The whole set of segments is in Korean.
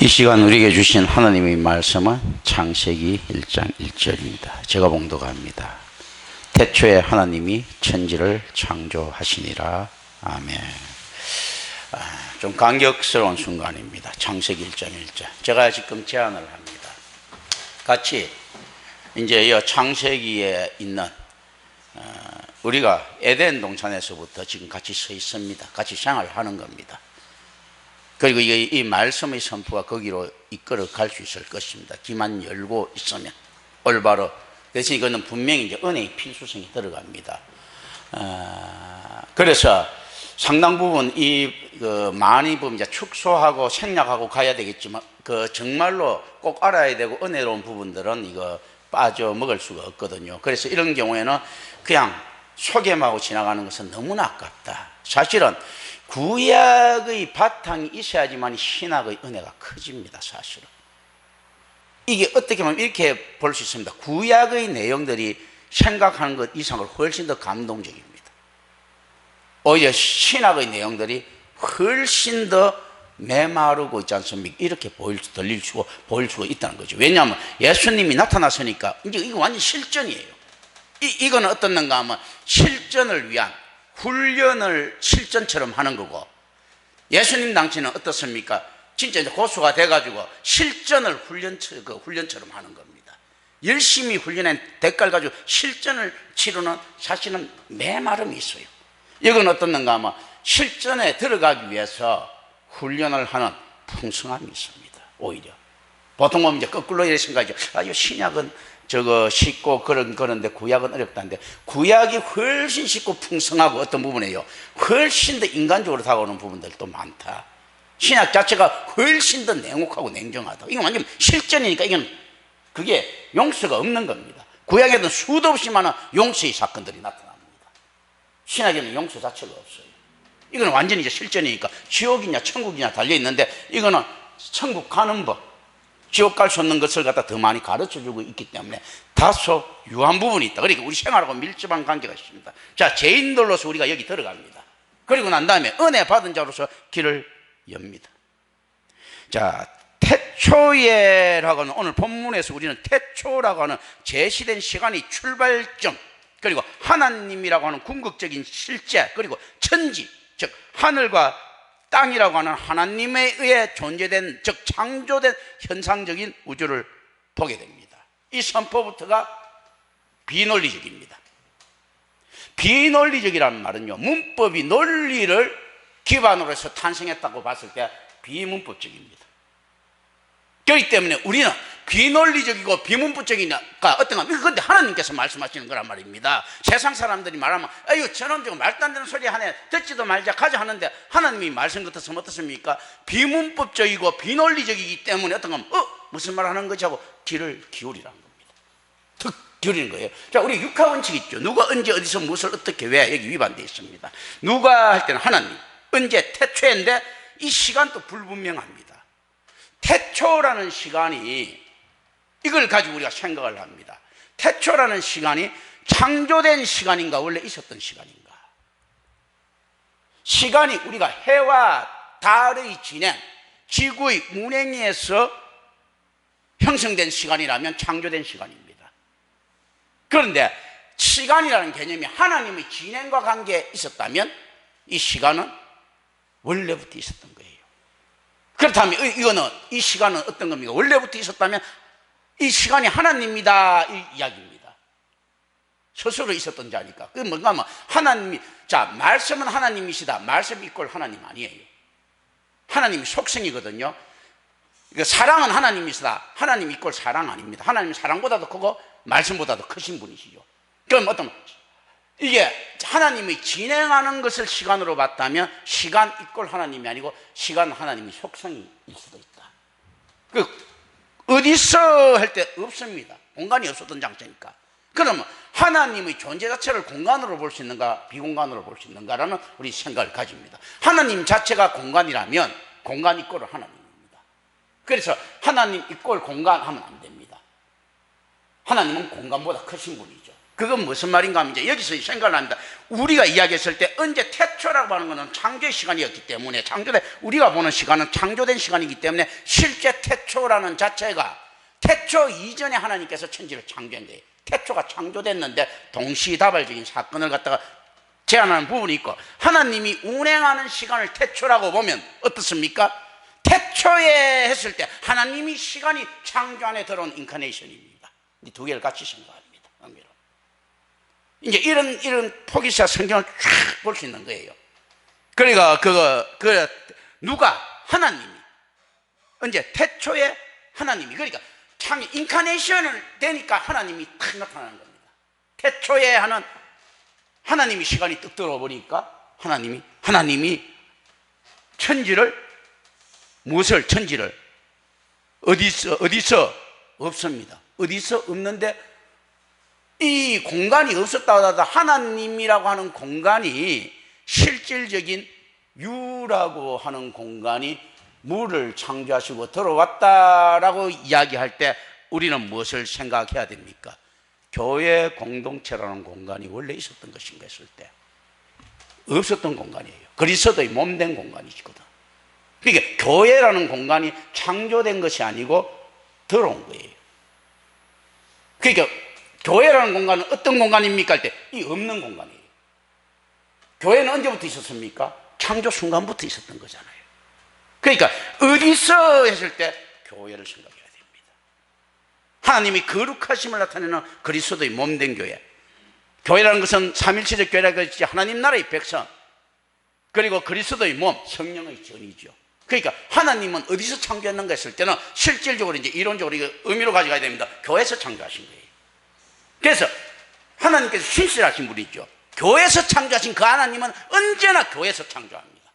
이 시간 우리에게 주신 하나님의 말씀은 창세기 1장 1절입니다. 제가 봉독합니다. 태초에 하나님이 천지를 창조하시니라. 아멘. 좀 감격스러운 순간입니다. 창세기 1장 1절. 제가 지금 제안을 합니다. 같이 이제 이 창세기에 있는 우리가 에덴 동산에서부터 지금 같이 서 있습니다. 같이 생활하는 겁니다. 그리고 이 말씀의 선포가 거기로 이끌어 갈 수 있을 것입니다. 귀만 열고 있으면 올바로. 대신 이거는 분명히 이제 은혜의 필수성이 들어갑니다. 그래서 상당 부분 많이 보면 이제 축소하고 생략하고 가야 되겠지만 정말로 꼭 알아야 되고 은혜로운 부분들은 이거 빠져 먹을 수가 없거든요. 그래서 이런 경우에는 그냥 소개하고 지나가는 것은 너무나 아깝다. 사실은 구약의 바탕이 있어야지만 신학의 은혜가 커집니다. 사실은 이게 어떻게 보면 이렇게 볼 수 있습니다. 구약의 내용들이 생각하는 것 이상으로 훨씬 더 감동적입니다. 오히려 신학의 내용들이 훨씬 더 메마르고 있지 않습니까? 이렇게 보일 수가 있다는 거죠. 왜냐하면 예수님이 나타났으니까 이제 이거 완전 실전이에요. 이거는 어떻는가 하면 실전을 위한 훈련을 실전처럼 하는 거고, 예수님 당시는 어떻습니까? 진짜 이제 고수가 돼가지고 실전을 훈련처럼 하는 겁니다. 열심히 훈련한 대가를 가지고 실전을 치르는 사실은 메마름이 있어요. 이건 어떻는가 하면 실전에 들어가기 위해서 훈련을 하는 풍성함이 있습니다. 오히려 보통 보면 이제 거꾸로 이렇게 생각하죠. 이 신약은 저거 쉽고 그런데 구약은 어렵다는데, 구약이 훨씬 쉽고 풍성하고 어떤 부분이에요? 훨씬 더 인간적으로 다가오는 부분들도 많다. 신약 자체가 훨씬 더 냉혹하고 냉정하다. 이건 완전 실전이니까 이건 그게 용서가 없는 겁니다. 구약에는 수도 없이 많은 용서의 사건들이 나타납니다. 신약에는 용서 자체가 없어요. 이거는 완전히 이제 실전이니까 지옥이냐 천국이냐 달려있는데, 이거는 천국 가는 법, 지옥 갈 수 없는 것을 갖다 더 많이 가르쳐주고 있기 때문에 다소 유한 부분이 있다. 그러니까 우리 생활하고 밀접한 관계가 있습니다. 자, 죄인들로서 우리가 여기 들어갑니다. 그리고 난 다음에 은혜 받은 자로서 길을 엽니다. 자, 태초에라고 하는, 오늘 본문에서 우리는 태초라고 하는 제시된 시간이 출발점, 그리고 하나님이라고 하는 궁극적인 실제, 그리고 천지, 즉 하늘과 땅이라고 하는 하나님에 의해 존재된, 즉 창조된 현상적인 우주를 보게 됩니다. 이 선포부터가 비논리적입니다. 비논리적이라는 말은요, 문법이 논리를 기반으로 해서 탄생했다고 봤을 때 비문법적입니다. 그렇기 때문에 우리는 비논리적이고 비문법적이니까 어떤가, 그런데 하나님께서 말씀하시는 거란 말입니다. 세상 사람들이 말하면 아유 저놈 저거 말도 안 되는 소리 하네, 듣지도 말자 가자 하는데, 하나님이 말씀 같았으면 어떻습니까? 비문법적이고 비논리적이기 때문에 어떤가 무슨 말 하는 거지 하고 귀를 기울이라는 겁니다. 툭 기울이는 거예요. 자, 우리 육하 원칙 있죠. 누가 언제 어디서 무엇을 어떻게 왜, 여기 위반되어 있습니다. 누가 할 때는 하나님, 언제 태초인데 이 시간도 불분명합니다. 태초라는 시간이, 이걸 가지고 우리가 생각을 합니다. 태초라는 시간이 창조된 시간인가, 원래 있었던 시간인가? 시간이 우리가 해와 달의 진행, 지구의 운행에서 형성된 시간이라면 창조된 시간입니다. 그런데 시간이라는 개념이 하나님의 진행과 관계에 있었다면 이 시간은 원래부터 있었던 거예요. 그렇다면 이 시간은 어떤 겁니까? 원래부터 있었다면 이 시간이 하나님이다, 이 이야기입니다. 스스로 있었던 자니까. 그게 뭔가 하면 하나님이, 자, 말씀은 하나님이시다. 말씀 이꼴 하나님 아니에요. 하나님이 속성이거든요. 사랑은 하나님이시다. 하나님 이꼴 사랑 아닙니다. 하나님은 사랑보다도 크고 말씀보다도 크신 분이시죠. 그럼 어떤, 이게 하나님이 진행하는 것을 시간으로 봤다면 시간 이꼴 하나님이 아니고 시간 하나님의 속성일 수도 있다. 어디서 할 때 없습니다. 공간이 없었던 장소니까. 그러면 하나님의 존재 자체를 공간으로 볼 수 있는가, 비공간으로 볼 수 있는가라는 우리 생각을 가집니다. 하나님 자체가 공간이라면 공간 이꼴은 하나님입니다. 그래서 하나님 이꼴 공간 하면 안 됩니다. 하나님은 공간보다 크신 분이죠. 그건 무슨 말인가 하면 이제 여기서 생각을 합니다. 우리가 이야기했을 때 언제 태초라고 하는 것은 창조의 시간이었기 때문에 우리가 보는 시간은 창조된 시간이기 때문에 실제 태초라는 자체가 태초 이전에 하나님께서 천지를 창조한 거예요. 태초가 창조됐는데 동시다발적인 사건을 갖다가 제안하는 부분이 있고, 하나님이 운행하는 시간을 태초라고 보면 어떻습니까? 태초에 했을 때 하나님이 시간이 창조 안에 들어온 인카네이션입니다. 이 두 개를 같이 생각합니다. 이제 이런 포기사 성경을 쫙 볼 수 있는 거예요. 그러니까 누가 하나님이 언제 태초에 하나님이, 그러니까 참 인카네이션을 되니까 하나님이 탁 나타나는 겁니다. 태초에 하는 하나님이 시간이 뚝 들어보니까 하나님이 천지를 어디서 없습니다. 어디서 없는데 이 공간이 없었다고 하더라도 하나님이라고 하는 공간이 실질적인 유라고 하는 공간이 물을 창조하시고 들어왔다라고 이야기할 때 우리는 무엇을 생각해야 됩니까? 교회 공동체라는 공간이 원래 있었던 것인가 했을 때 없었던 공간이에요. 그리스도의 몸된 공간이거든. 그러니까 교회라는 공간이 창조된 것이 아니고 들어온 거예요. 그러니까 교회라는 공간은 어떤 공간입니까? 할 때 이 없는 공간이에요. 교회는 언제부터 있었습니까? 창조 순간부터 있었던 거잖아요. 그러니까 어디서 했을 때 교회를 생각해야 됩니다. 하나님이 거룩하심을 나타내는 그리스도의 몸된 교회. 교회라는 것은 삼일체적 교회라고 했지, 하나님 나라의 백성, 그리고 그리스도의 몸, 성령의 전이죠. 그러니까 하나님은 어디서 창조했는가 했을 때는 실질적으로 이제 이론적으로 이거 의미로 가져가야 됩니다. 교회에서 창조하신 거예요. 그래서 하나님께서 신실하신 분이죠. 교회에서 창조하신 그 하나님은 언제나 교회에서 창조합니다.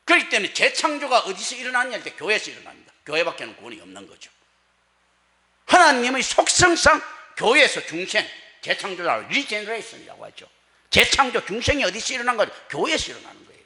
그렇기 때문에 재창조가 어디서 일어났냐 할 때 교회에서 일어납니다. 교회밖에는 구원이 없는 거죠. 하나님의 속성상 교회에서 중생, 재창조라고 리제너레이션이라고 하죠. 재창조, 중생이 어디서 일어난 거죠? 교회에서 일어나는 거예요.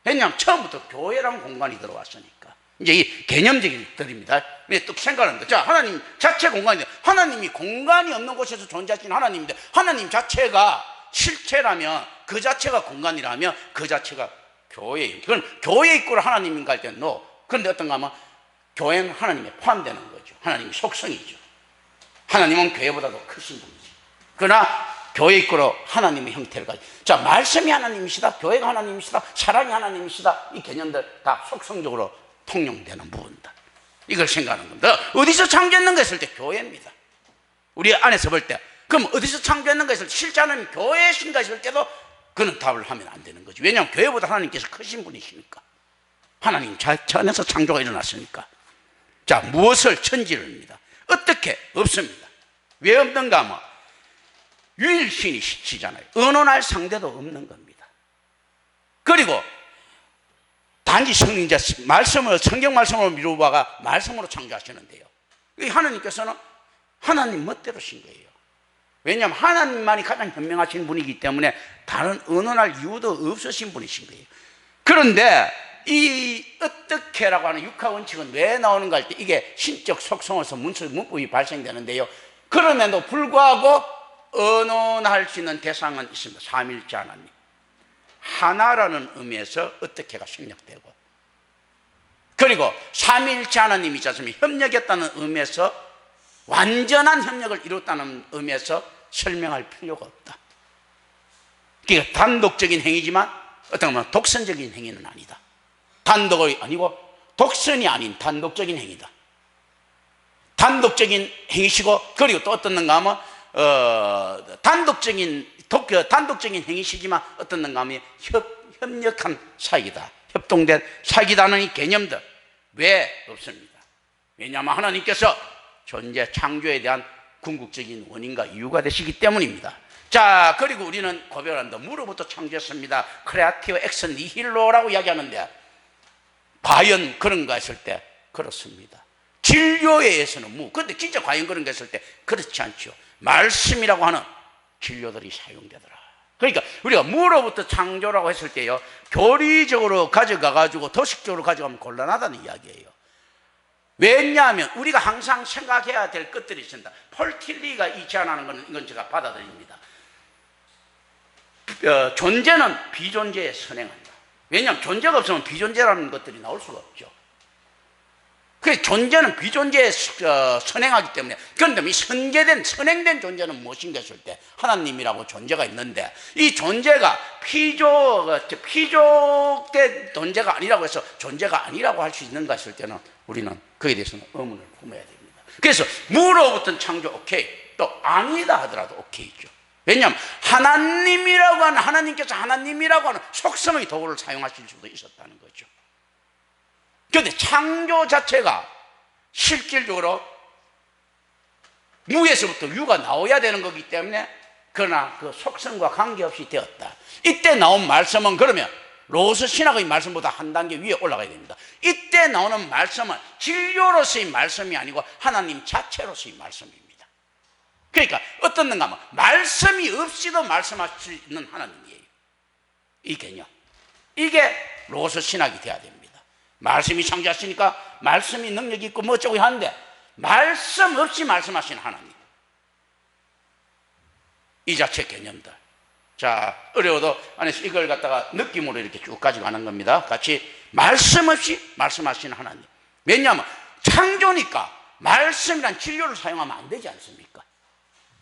왜냐하면 처음부터 교회라는 공간이 들어왔으니까. 이제 이 개념적인 것들입니다. 또 생각합니다. 자, 하나님 자체 공간인데, 하나님이 공간이 없는 곳에서 존재하신 하나님인데, 하나님 자체가 실체라면, 그 자체가 공간이라면 그 자체가 교회예요. 그건 교회 입구로 하나님인가 할 때는 no. 그런데 어떤가 하면 교회는 하나님에 포함되는 거죠. 하나님의 속성이죠. 하나님은 교회보다도 크신 분이죠. 그러나 교회 입구로 하나님의 형태를 가지고, 자, 말씀이 하나님이시다, 교회가 하나님이시다, 사랑이 하나님이시다, 이 개념들 다 속성적으로 통용되는 부분들, 이걸 생각하는 겁니다. 어디서 창조했는가 했을 때 교회입니다. 우리 안에서 볼 때 그럼 어디서 창조했는가 했을 때 실제 하나님 교회신가 했을 때도 그는 답을 하면 안 되는 거죠. 왜냐하면 교회보다 하나님께서 크신 분이시니까, 하나님 자체 안에서 창조가 일어났으니까. 자, 무엇을 천지를입니다. 어떻게? 없습니다. 왜 없는가 하면 유일신이 시잖아요. 어느 날 상대도 없는 겁니다. 그리고 단지 성자 말씀을, 성경 말씀으로 미루다가 말씀으로 창조하시는데요, 하나님께서는 하나님 멋대로신 거예요. 왜냐하면 하나님만이 가장 현명하신 분이기 때문에 다른 어느 날 이유도 없으신 분이신 거예요. 그런데 이 어떻게라고 하는 육하 원칙은 왜 나오는가 할 때 이게 신적 속성에서 문법이 발생되는데요, 그럼에도 불구하고 언어할 수 있는 대상은 있습니다. 삼일째 하나님, 하나라는 의미에서 어떻게가 생략되고, 그리고 삼일째 하나님이 있지 않습니까? 협력했다는 의미에서, 완전한 협력을 이뤘다는 의미에서 설명할 필요가 없다. 그러니까 단독적인 행위지만 어떻게 보면 독선적인 행위는 아니다. 단독이 아니고 독선이 아닌 단독적인 행위다. 단독적인 행위시고, 그리고 또 어떻는가 하면 단독적인 행위시지만 어떻는가 하면 협력한 사이다, 협동된 사이다는 이 개념들 왜 없습니다. 왜냐하면 하나님께서 존재 창조에 대한 궁극적인 원인과 이유가 되시기 때문입니다. 자, 그리고 우리는 고백을 합니다. 무로부터 창조했습니다. 크레아티오 엑스 니힐로라고 이야기하는데, 과연 그런가 했을 때 그렇습니다. 진료에 의해서는 무. 그런데 진짜 과연 그런가 했을 때 그렇지 않죠. 말씀이라고 하는 진료들이 사용되더라. 그러니까 우리가 무로부터 창조라고 했을 때요, 교리적으로 가져가 가지고 도식적으로 가져가면 곤란하다는 이야기예요. 왜냐하면 우리가 항상 생각해야 될 것들이 있습니다. 폴 틸리가 이 제안하는 것은 이건 제가 받아들입니다. 존재는 비존재에 선행한다. 왜냐하면 존재가 없으면 비존재라는 것들이 나올 수가 없죠. 그 존재는 비존재에 선행하기 때문에, 그런데 이 선행된 존재는 무엇인가 했을 때 하나님이라고 존재가 있는데, 이 존재가 피족된 존재가 아니라고 해서 존재가 아니라고 할 수 있는가 했을 때는 우리는 거기에 대해서는 의문을 품어야 됩니다. 그래서 무로부터 창조 오케이, 또 아니다 하더라도 오케이죠. 왜냐하면 하나님께서 하나님이라고 하는 속성의 도구를 사용하실 수도 있었다는 거죠. 그런데 창조 자체가 실질적으로 무에서부터 유가 나와야 되는 거기 때문에, 그러나 그 속성과 관계없이 되었다. 이때 나온 말씀은 그러면 로스 신학의 말씀보다 한 단계 위에 올라가야 됩니다. 이때 나오는 말씀은 진료로서의 말씀이 아니고 하나님 자체로서의 말씀입니다. 그러니까 어떻는가 하면 말씀이 없이도 말씀할 수 있는 하나님이에요. 이 개념, 이게 로스 신학이 돼야 됩니다. 말씀이 창조하시니까 말씀이 능력이 있고 뭐 어쩌고 하는데, 말씀 없이 말씀하신 하나님, 이 자체 개념들. 자, 어려워도 안에서 이걸 갖다가 느낌으로 이렇게 쭉 가지고 가는 겁니다. 같이 말씀 없이 말씀하시는 하나님. 왜냐하면 창조니까 말씀이란 진료를 사용하면 안 되지 않습니까?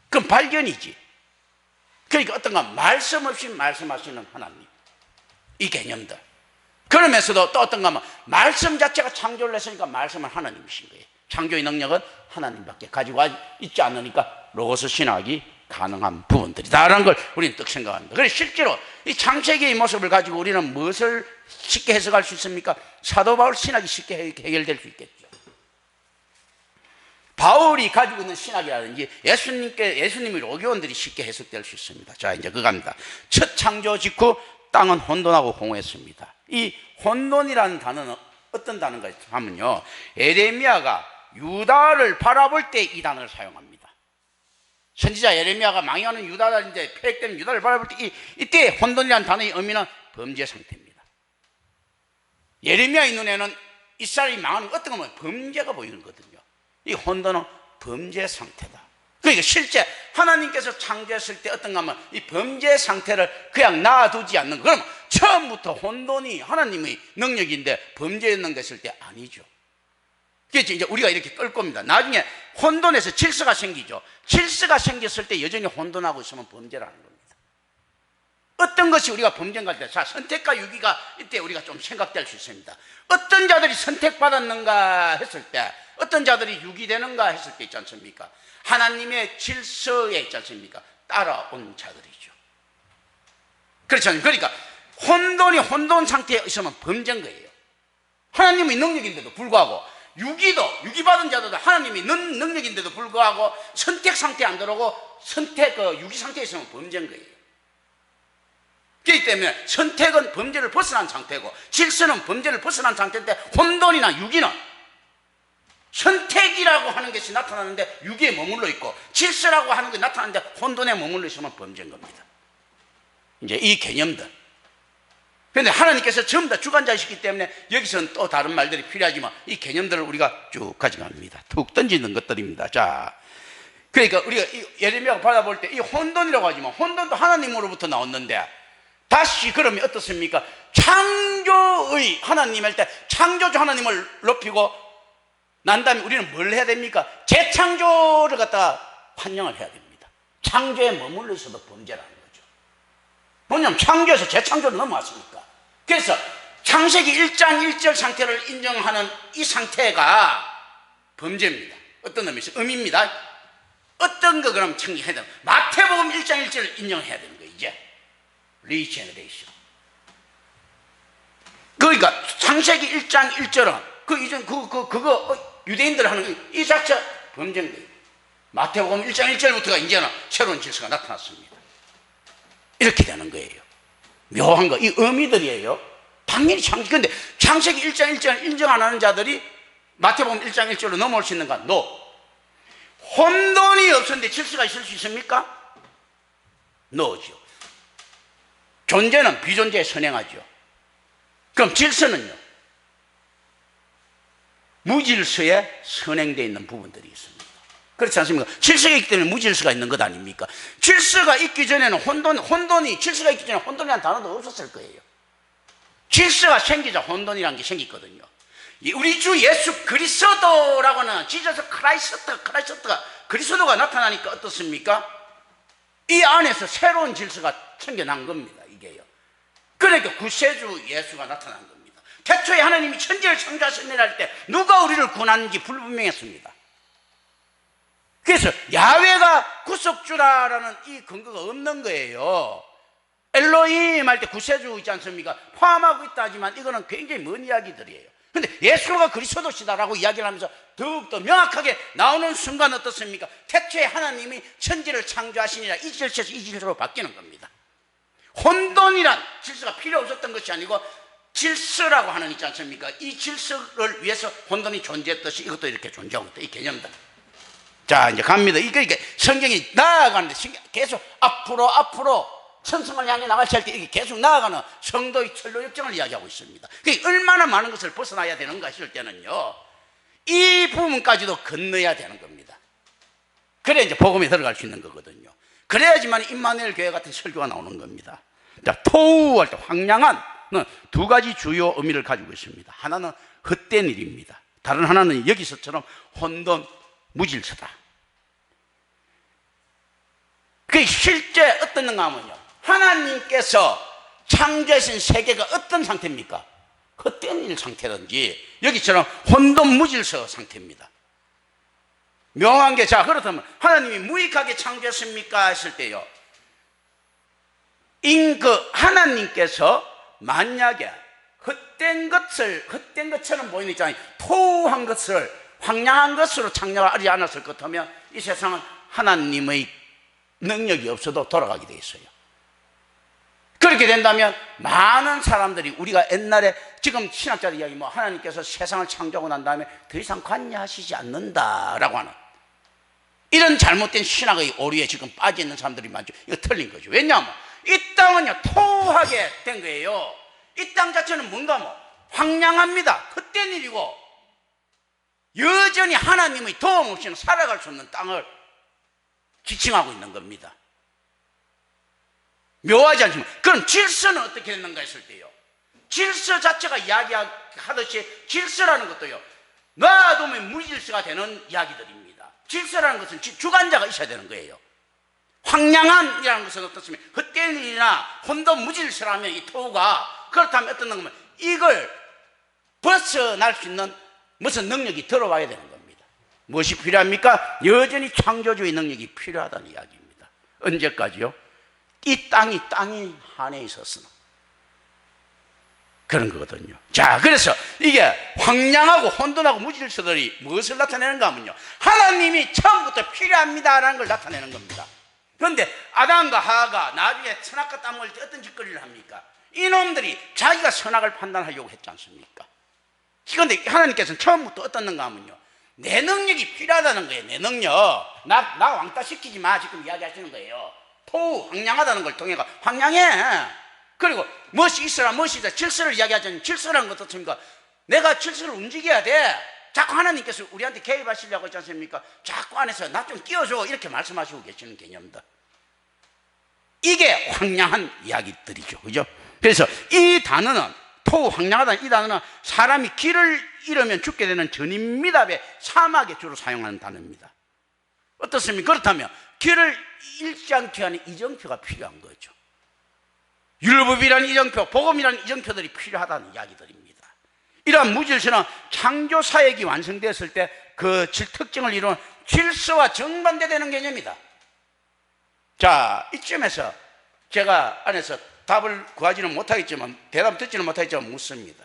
그럼 발견이지. 그러니까 어떤가 말씀 없이 말씀하시는 하나님, 이 개념들. 그러면서도 또 어떤가 하면 말씀 자체가 창조를 했으니까 말씀은 하나님이신 거예요. 창조의 능력은 하나님밖에 가지고 있지 않으니까 로고스 신학이 가능한 부분들이다라는 걸 우리는 딱 생각합니다. 그래서 실제로 이 창세기의 모습을 가지고 우리는 무엇을 쉽게 해석할 수 있습니까? 사도 바울 신학이 쉽게 해결될 수 있겠죠. 바울이 가지고 있는 신학이라든지 예수님의 로교원들이 쉽게 해석될 수 있습니다. 자, 이제 그겁니다. 첫 창조 직후 땅은 혼돈하고 공허했습니다. 이 혼돈이라는 단어는 어떤 단어인가 하면요, 에레미야가 유다를 바라볼 때 이 단어를 사용합니다. 선지자 에레미야가 망해가는 유다인데, 폐획되는 유다를 바라볼 때 이때 혼돈이라는 단어의 의미는 범죄 상태입니다. 에레미야의 눈에는 이스라엘이 망하는 어떤 거면 범죄가 보이는 거거든요. 이 혼돈은 범죄 상태다. 그러니까 실제 하나님께서 창조했을 때 어떤가 하면 이 범죄 상태를 그냥 놔두지 않는 거. 그럼 처음부터 혼돈이 하나님의 능력인데 범죄였는 것일 때 아니죠. 그래서 이제 우리가 이렇게 끌 겁니다. 나중에 혼돈에서 질서가 생기죠. 질서가 생겼을 때 여전히 혼돈하고 있으면 범죄라는 겁니다. 어떤 것이 우리가 범죄인가 할 때, 자, 선택과 유기가 이때 우리가 좀 생각될 수 있습니다. 어떤 자들이 선택받았는가 했을 때, 어떤 자들이 유기되는가 했을 때 있지 않습니까? 하나님의 질서에 있지 않습니까? 따라온 자들이죠. 그렇지 않습니까? 그러니까 혼돈이 혼돈 상태에 있으면 범죄인 거예요. 하나님의 능력인데도 불구하고, 유기받은 자들도 하나님이 능력인데도 불구하고 선택 상태에 안 들어오고 유기 상태에 있으면 범죄인 거예요. 그렇기 때문에 선택은 범죄를 벗어난 상태고 질서는 범죄를 벗어난 상태인데, 혼돈이나 유기는 선택이라고 하는 것이 나타나는데 유기에 머물러 있고, 질서라고 하는 것이 나타나는데 혼돈에 머물러 있으면 범죄인 겁니다. 이제 이 개념들. 그런데 하나님께서 전부 다 주관자이시기 때문에 여기서는 또 다른 말들이 필요하지만 이 개념들을 우리가 쭉 가져갑니다. 툭 던지는 것들입니다. 자, 그러니까 우리가 예레미야가 받아볼 때 이 혼돈이라고 하지만 혼돈도 하나님으로부터 나왔는데, 다시 그러면 어떻습니까? 창조의 하나님일 때 창조주 하나님을 높이고 난 다음에 우리는 뭘 해야 됩니까? 재창조를 갖다가 환영을 해야 됩니다. 창조에 머물러 있어도 범죄라는 거죠. 뭐냐면 창조에서 재창조를 넘어왔으니까. 그래서 창세기 1장 1절 상태를 인정하는 이 상태가 범죄입니다. 어떤 의미입니다. 어떤 거 그럼 청해야 되는, 마태복음 1장 1절을 인정해야 되는 거예요. 이제 리제너레이션. 그러니까 창세기 1장 1절은 그 이전 그거 유대인들 하는 거, 이 자체 범죄인 거예요. 마태복음 1장 1절부터가 이제는 새로운 질서가 나타났습니다. 이렇게 되는 거예요. 묘한 거, 이 의미들이에요. 당연히 근데 창세기 1장 1절을 인정 안 하는 자들이 마태복음 1장 1절로 넘어올 수 있는가? No. 혼돈이 없었는데 질서가 있을 수 있습니까? No죠. 존재는 비존재에 선행하죠. 그럼 질서는요? 무질서에 선행되어 있는 부분들이 있습니다. 그렇지 않습니까? 질서가 있기 때문에 무질서가 있는 것 아닙니까? 질서가 있기 전에는 혼돈이 질서가 있기 전에 혼돈이라는 단어도 없었을 거예요. 질서가 생기자 혼돈이라는 게 생겼거든요. 우리 주 예수 그리스도라고는 지저스 크라이스트가 그리스도가 나타나니까 어떻습니까? 이 안에서 새로운 질서가 생겨난 겁니다. 이게요. 그러니까 구세주 예수가 나타난 겁니다. 태초에 하나님이 천지를 창조하시느라 할 때 누가 우리를 구원하는지 불분명했습니다. 그래서 야훼가 구속주라라는 이 근거가 없는 거예요. 엘로힘 할 때 구세주 있지 않습니까? 포함하고 있다 하지만 이거는 굉장히 먼 이야기들이에요. 근데 예수가 그리스도시다라고 이야기를 하면서 더욱더 명확하게 나오는 순간 어떻습니까? 태초에 하나님이 천지를 창조하시니라 이 질서에서 이 질서로 바뀌는 겁니다. 혼돈이란 질서가 필요 없었던 것이 아니고 질서라고 하는 있지 않습니까? 이 질서를 위해서 혼돈이 존재했듯이 이것도 이렇게 존재하고 있다. 이 개념들. 자, 이제 갑니다. 이게 성경이 나아가는데 계속 앞으로 천성을 향해 나갈지 할 때 이게 계속 나아가는 성도의 철로 역정을 이야기하고 있습니다. 그러니까 얼마나 많은 것을 벗어나야 되는가 했을 때는요, 이 부분까지도 건너야 되는 겁니다. 그래야 이제 복음에 들어갈 수 있는 거거든요. 그래야지만 임마누엘 교회 같은 설교가 나오는 겁니다. 자, 토우할 때 황량한 두 가지 주요 의미를 가지고 있습니다. 하나는 헛된 일입니다. 다른 하나는 여기서처럼 혼돈, 무질서다. 그게 실제 어떻는가 하면요, 하나님께서 창조하신 세계가 어떤 상태입니까? 헛된 일 상태든지 여기처럼 혼돈 무질서 상태입니다. 묘한 게, 자, 그렇다면 하나님이 무익하게 창조했습니까? 했을 때요, 하나님께서 만약에 헛된 것처럼 보이는 있잖아요. 토우한 것을 황량한 것으로 창조하지 않았을 것 같으면 이 세상은 하나님의 능력이 없어도 돌아가게 돼 있어요. 그렇게 된다면 많은 사람들이 우리가 옛날에 지금 신학자들 이야기 하나님께서 세상을 창조하고 난 다음에 더 이상 관여하시지 않는다라고 하는 이런 잘못된 신학의 오류에 지금 빠져 있는 사람들이 많죠. 이거 틀린 거죠. 왜냐하면 이 땅은요 토하게 된 거예요. 이 땅 자체는 뭔가 황량합니다. 헛된 일이고 여전히 하나님의 도움 없이는 살아갈 수 없는 땅을 지칭하고 있는 겁니다. 묘하지 않지만, 그럼 질서는 어떻게 됐는가 했을 때요, 질서 자체가 이야기하듯이 질서라는 것도요 놔두면 무질서가 되는 이야기들입니다. 질서라는 것은 주관자가 있어야 되는 거예요. 황량한이라는 것은 어떻습니까? 헛된 일이나 혼돈 무질서라면 이 토우가 그렇다면 어떤 거면 이걸 벗어날 수 있는 무슨 능력이 들어와야 되는 겁니다. 무엇이 필요합니까? 여전히 창조주의 능력이 필요하다는 이야기입니다. 언제까지요? 이 땅이 한에 있었으나 그런 거거든요. 자, 그래서 이게 황량하고 혼돈하고 무질서들이 무엇을 나타내는가 하면요, 하나님이 처음부터 필요합니다라는 걸 나타내는 겁니다. 그런데 아담과 하와가 나중에 선악과 따 먹을 때 어떤 짓거리를 합니까? 이놈들이 자기가 선악을 판단하려고 했지 않습니까? 그런데 하나님께서는 처음부터 어떻는가 하면요, 내 능력이 필요하다는 거예요. 내 능력. 나 왕따 시키지 마. 지금 이야기하시는 거예요. 토우, 황량하다는 걸 통해서 황량해. 그리고 무엇이 있어라 무엇이 있어라 질서를 이야기하자면 질서라는 것도 어떻습니까? 내가 질서를 움직여야 돼. 자꾸 하나님께서 우리한테 개입하시려고 했지 않습니까? 자꾸 안에서 나 좀 끼워줘 이렇게 말씀하시고 계시는 개념이다. 이게 황량한 이야기들이죠. 그죠? 그래서 이 단어는 토우, 황량하다는 이 단어는 사람이 길을 잃으면 죽게 되는 전임미답의 사막에 주로 사용하는 단어입니다. 어떻습니까? 그렇다면 길을 잃지 않게 하는 이정표가 필요한 거죠. 율법이라는 이정표, 복음이라는 이정표들이 필요하다는 이야기들입니다. 이러한 무질서는 창조 사역이 완성되었을 때 그 특징을 이루는 질서와 정반대되는 개념이다. 자, 이쯤에서 제가 안에서 답을 구하지는 못하겠지만, 대답 듣지는 못하겠지만 묻습니다.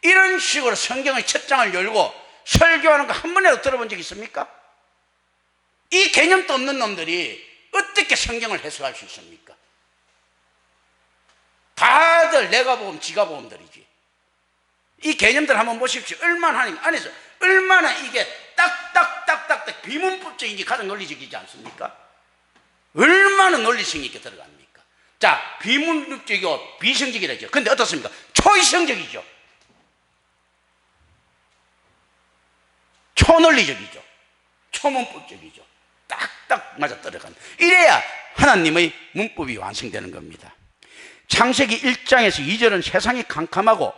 이런 식으로 성경의 첫 장을 열고 설교하는 거 한 번이라도 들어본 적 있습니까? 이 개념도 없는 놈들이 어떻게 성경을 해석할 수 있습니까? 다들 내가 보면 지가 보험들이지. 이 개념들 한번 보십시오. 얼마나 하나님 안에서 얼마나 이게 딱딱딱딱딱 비문법적인 게 가장 논리적이지 않습니까? 얼마나 논리성 있게 들어갑니까? 자, 비문법적이고 비성적이라죠. 근데 어떻습니까? 초이성적이죠. 초논리적이죠. 초문법적이죠. 딱딱 맞아 떨어간. 이래야 하나님의 문법이 완성되는 겁니다. 창세기 1장에서 2절은 세상이 캄캄하고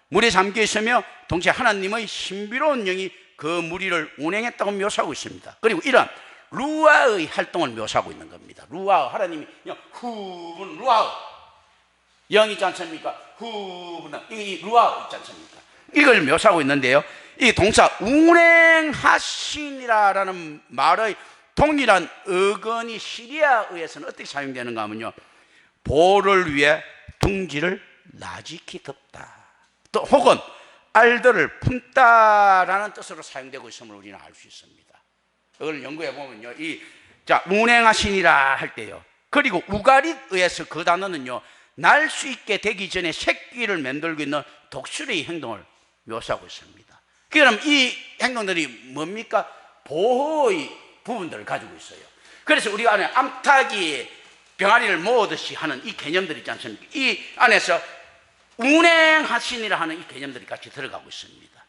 물에 잠겨 있으며 동시에 하나님의 신비로운 영이 그 무리를 운행했다고 묘사하고 있습니다. 그리고 이런 루아의 활동을 묘사하고 있는 겁니다. 루아, 하나님이 후분 루아 영 있지 않습니까? 후분 이 루아 있지 않습니까? 이걸 묘사하고 있는데요, 이 동사 운행하시니라라는 말의 동일한 어근이 시리아어에서는 어떻게 사용되는가 하면요, 보를 위해 둥지를 나지키 덮다, 또 혹은 알들을 품다라는 뜻으로 사용되고 있음을 우리는 알 수 있습니다. 이걸 연구해 보면요, 운행하시니라 할 때요, 그리고 우가릿어에서 그 단어는요, 날 수 있게 되기 전에 새끼를 맴돌고 있는 독수리의 행동을 묘사하고 있습니다. 그럼 이 행동들이 뭡니까? 보호의 부분들을 가지고 있어요. 그래서 우리 안에 암탉이 병아리를 모으듯이 하는 이 개념들 있지 않습니까? 이 안에서 운행하시니라 하는 이 개념들이 같이 들어가고 있습니다.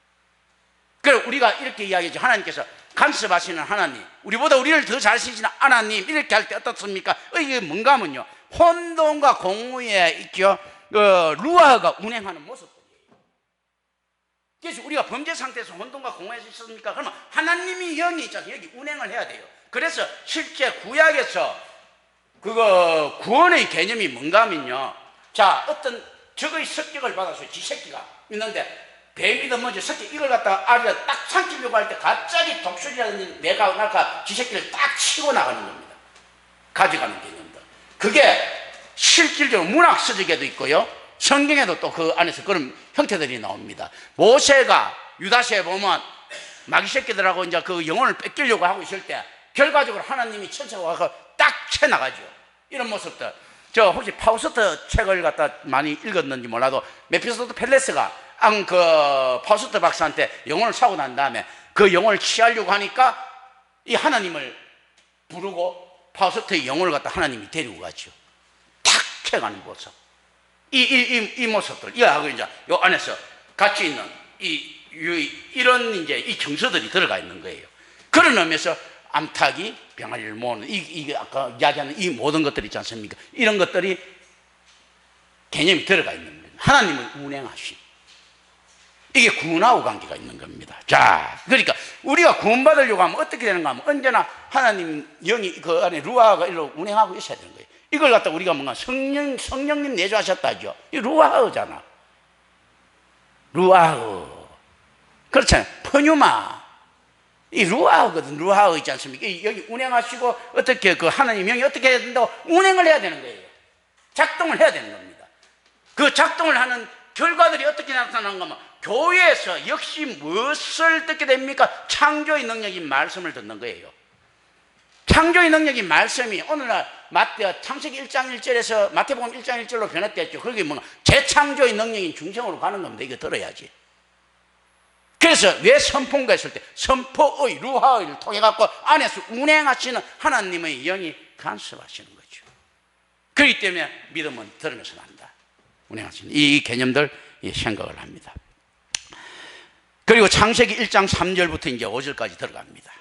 그리고 우리가 이렇게 이야기하죠. 하나님께서 간섭하시는 하나님, 우리보다 우리를 더 잘 쓰시는 하나님, 이렇게 할 때 어떻습니까? 이게 뭔가 하면요, 혼돈과 공의에 있죠, 루아가 운행하는 모습들이에요. 그래서 우리가 범죄 상태에서 혼돈과 공의에서 있습니까? 그러면 하나님이 영이 있잖아요. 여기 운행을 해야 돼요. 그래서 실제 구약에서 구원의 개념이 뭔가 하면요, 자, 어떤 적의 습격을 받아서 지새끼가 있는데 뱀이든 뭐지 새끼 이걸 갖다가 알이가 딱 삼키려고 할 때 갑자기 독수리라든지 매가 날까 지새끼를 딱 치고 나가는 겁니다. 가져가는 개념들. 그게 실질적으로 문학 서적에도 있고요, 성경에도 또 그 안에서 그런 형태들이 나옵니다. 모세가 유다서에 보면 마귀 새끼들하고 이제 그 영혼을 뺏기려고 하고 있을 때 결과적으로 하나님이 천사가 와서 딱 채 나가죠. 이런 모습들. 저 혹시 파우스트 책을 갖다 많이 읽었는지 몰라도 메피스토 펠레스가 파우스트 박사한테 영혼을 사고 난 다음에 그 영혼을 취하려고 하니까 이 하나님을 부르고 파우스트의 영혼을 갖다 하나님이 데리고 가죠. 탁 채가는 모습. 이 모습들, 이하고 이제 요 안에서 같이 있는 이런 이제 이 정서들이 들어가 있는 거예요. 그런 의미에서 암탉이 병아리를 모으는 이게 아까 이야기하는 이 모든 것들이 있지 않습니까? 이런 것들이 개념이 들어가 있는 겁니다. 하나님을 운행하심. 이게 구원하고 관계가 있는 겁니다. 자, 그러니까 우리가 구원받으려고 하면 어떻게 되는가 하면 언제나 하나님 영이 그 안에 루아가 일로 운행하고 있어야 되는 거예요. 이걸 갖다 우리가 뭔가 성령님 내주하셨다죠. 이 루아흐잖아. 루아흐. 그렇잖아요. 퍼뉴마. 이 루아흐거든. 루아흐 있지 않습니까? 여기 운행하시고 어떻게 그 하나님 영이 어떻게 해야 된다고 운행을 해야 되는 거예요. 작동을 해야 되는 겁니다. 그 작동을 하는 결과들이 어떻게 나타나는가 하면 교회에서 역시 무엇을 듣게 됩니까? 창조의 능력인 말씀을 듣는 거예요. 창조의 능력인 말씀이 오늘날 창세기 1장 1절에서 마태복음 1장 1절로 변했댔죠. 그게 뭔가 재창조의 능력인 중생으로 가는 겁니다. 이거 들어야지. 그래서 왜 선포인가 했을 때 선포의 루하의를 통해 갖고 안에서 운행하시는 하나님의 영이 간섭하시는 거죠. 그렇기 때문에 믿음은 들으면서 난다. 운행하시는 이 개념들 생각을 합니다. 그리고 창세기 1장 3절부터 이제 5절까지 들어갑니다.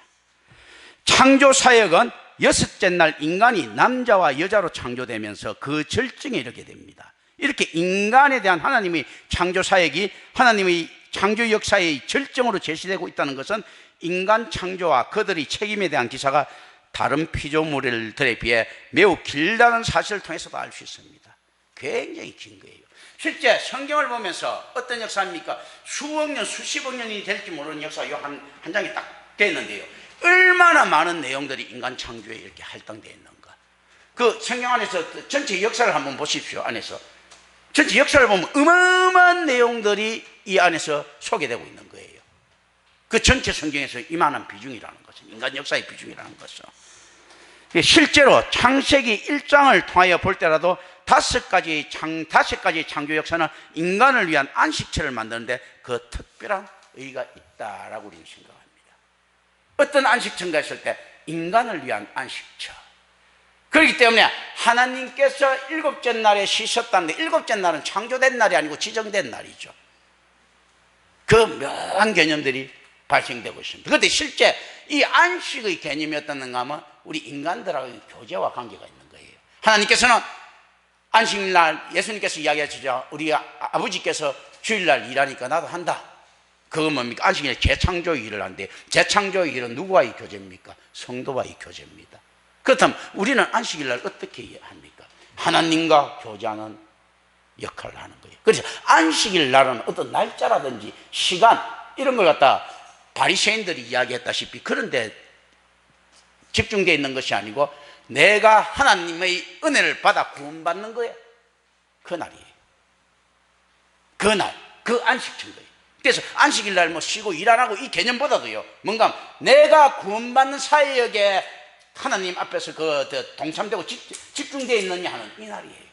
창조 사역은 여섯째 날 인간이 남자와 여자로 창조되면서 그 절정에 이르게 됩니다. 이렇게 인간에 대한 하나님의 창조 사역이 하나님의 창조 역사의 절정으로 제시되고 있다는 것은 인간 창조와 그들의 책임에 대한 기사가 다른 피조물들에 비해 매우 길다는 사실을 통해서도 알 수 있습니다. 굉장히 긴 거예요. 실제 성경을 보면서 어떤 역사입니까? 수억 년, 수십억 년이 될지 모르는 역사가 한 장이 딱 됐는데요. 얼마나 많은 내용들이 인간 창조에 이렇게 할당되어 있는가. 그 성경 안에서 전체 역사를 한번 보십시오. 안에서 전체 역사를 보면 어마어마한 내용들이 이 안에서 소개되고 있는 거예요. 그 전체 성경에서 이만한 비중이라는 것은, 인간 역사의 비중이라는 것은. 실제로 창세기 1장을 통하여 볼 때라도 다섯 가지 창조 역사는 인간을 위한 안식처를 만드는데 그 특별한 의의가 있다라고 우리는 생각합니다. 어떤 안식처인가 했을 때 인간을 위한 안식처. 그렇기 때문에 하나님께서 일곱째 날에 쉬셨다는데 일곱째 날은 창조된 날이 아니고 지정된 날이죠. 그 묘한 개념들이 발생되고 있습니다. 그런데 실제 이 안식의 개념이 어떻는가 하면 우리 인간들하고의 교제와 관계가 있는 거예요. 하나님께서는 안식날, 예수님께서 이야기하시죠. 우리 아버지께서 주일날 일하니까 나도 한다. 그건 뭡니까? 안식일에 재창조의 일을 한대. 재창조의 일은 누구와의 교제입니까? 성도와의 교제입니다. 그렇다면 우리는 안식일날 어떻게 합니까? 하나님과 교제하는 역할을 하는 거예요. 그래서 안식일날은 어떤 날짜라든지 시간 이런 걸 갖다 바리새인들이 이야기했다시피 그런데 집중되어 있는 것이 아니고 내가 하나님의 은혜를 받아 구원받는 거예요. 그날이에요. 그날, 그 안식처인 거예요. 그래서 안식일날 뭐 쉬고 일 안 하고 이 개념보다도요, 뭔가 내가 구원받는 사역에 하나님 앞에서 동참되고 집중되어 있느냐 하는 이 날이에요.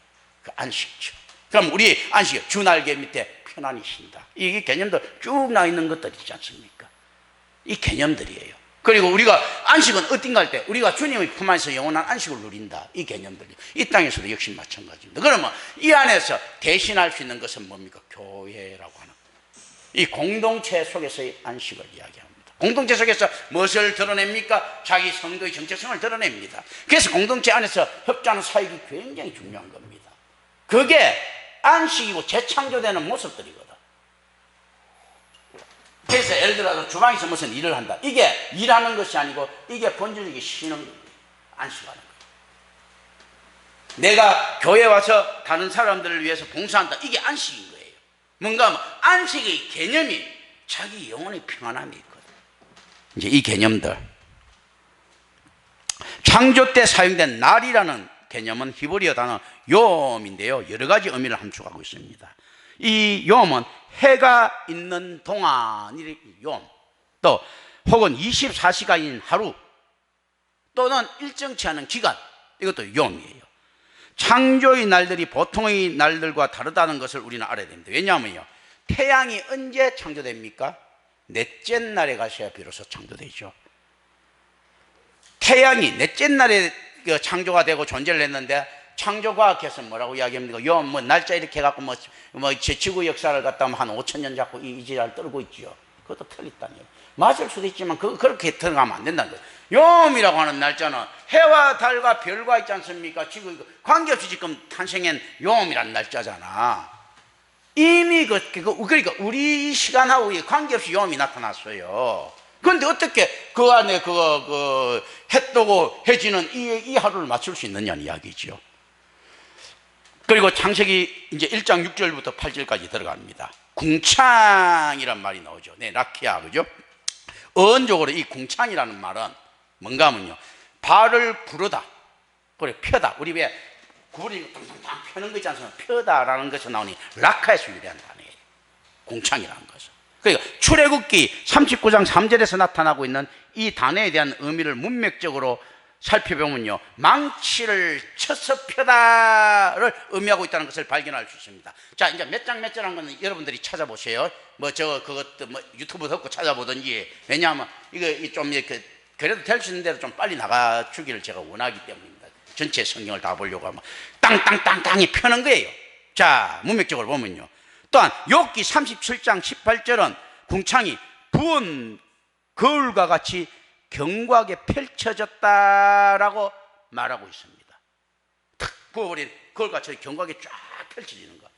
그 안식처. 그럼 우리 안식, 주날개 밑에 편안히 쉰다. 이 개념들 쭉 나와 있는 것들 있지 않습니까? 이 개념들이에요. 그리고 우리가 안식은 어딘가 할 때 우리가 주님의 품 안에서 영원한 안식을 누린다. 이 개념들이 이 땅에서도 역시 마찬가지입니다. 그러면 이 안에서 대신할 수 있는 것은 뭡니까? 교회라고 하는 이 공동체 속에서의 안식을 이야기합니다. 공동체 속에서 무엇을 드러냅니까? 자기 성도의 정체성을 드러냅니다. 그래서 공동체 안에서 협조하는 사역이 굉장히 중요한 겁니다. 그게 안식이고 재창조되는 모습들이거든. 그래서 예를 들어서 주방에서 무슨 일을 한다. 이게 일하는 것이 아니고 이게 본질적인 쉬는 겁니다. 안식하는 거예요. 내가 교회에 와서 다른 사람들을 위해서 봉사한다. 이게 안식인 거예요. 뭔가 안식의 개념이 자기 영혼의 평안함이 있거든. 이제 이 개념들. 창조 때 사용된 날이라는 개념은 히브리어 단어 요음인데요. 여러 가지 의미를 함축하고 있습니다. 이 요음은 해가 있는 동안이 요음, 또 혹은 24시간인 하루 또는 일정치 않은 기간, 이것도 요음이에요. 창조의 날들이 보통의 날들과 다르다는 것을 우리는 알아야 됩니다. 왜냐하면요, 태양이 언제 창조됩니까? 넷째 날에 가셔야 비로소 창조되죠. 태양이 넷째 날에 창조가 되고 존재를 했는데 창조과학에서 뭐라고 이야기합니까? 요 뭐 날짜 이렇게 해갖고 제 지구 역사를 갖다 한 5,000년 잡고 이 지랄 떨고 있지요. 그것도 틀렸다니요. 맞을 수도 있지만 그렇게 들어가면 안 된다는 거예요. 요음이라고 하는 날짜는 해와 달과 별과 있지 않습니까? 지구 관계없이 지금 탄생한 요음이라는 날짜잖아. 이미 그러니까 우리 시간하고 관계없이 요음이 나타났어요. 그런데 어떻게 그 안에 해 뜨고 해지는 이 하루를 맞출 수 있느냐는 이야기죠. 그리고 창세기 이제 1장 6절부터 8절까지 들어갑니다. 궁창이란 말이 나오죠. 네, 라키아, 그죠? 어원적으로 이 궁창이라는 말은 뭔가 하면요, 발을 부르다, 그래, 펴다. 우리 왜 구부리고 탕탕탕 펴는 거 있지 않습니까? 펴다라는 것이 나오니 라카에서 유래한 단어예요. 궁창이라는 것은. 그러니까 출애굽기 39장 3절에서 나타나고 있는 이 단어에 대한 의미를 문맥적으로 살펴보면요, 망치를 쳐서 펴다를 의미하고 있다는 것을 발견할 수 있습니다. 자, 이제 몇 장 몇 절한 거는 여러분들이 찾아보세요. 그것도 유튜브 듣고 찾아보든지. 왜냐하면 이거 좀 이렇게 그래도 될 수 있는 대로 좀 빨리 나가주기를 제가 원하기 때문입니다. 전체 성경을 다 보려고 하면 땅땅땅땅이 펴는 거예요. 자, 문맥적으로 보면요, 또한 욥기 37장 18절은 궁창이 부은 거울과 같이 견고하게 펼쳐졌다라고 말하고 있습니다. 탁 부어버린 거울같이 견고하게 쫙 펼쳐지는 것.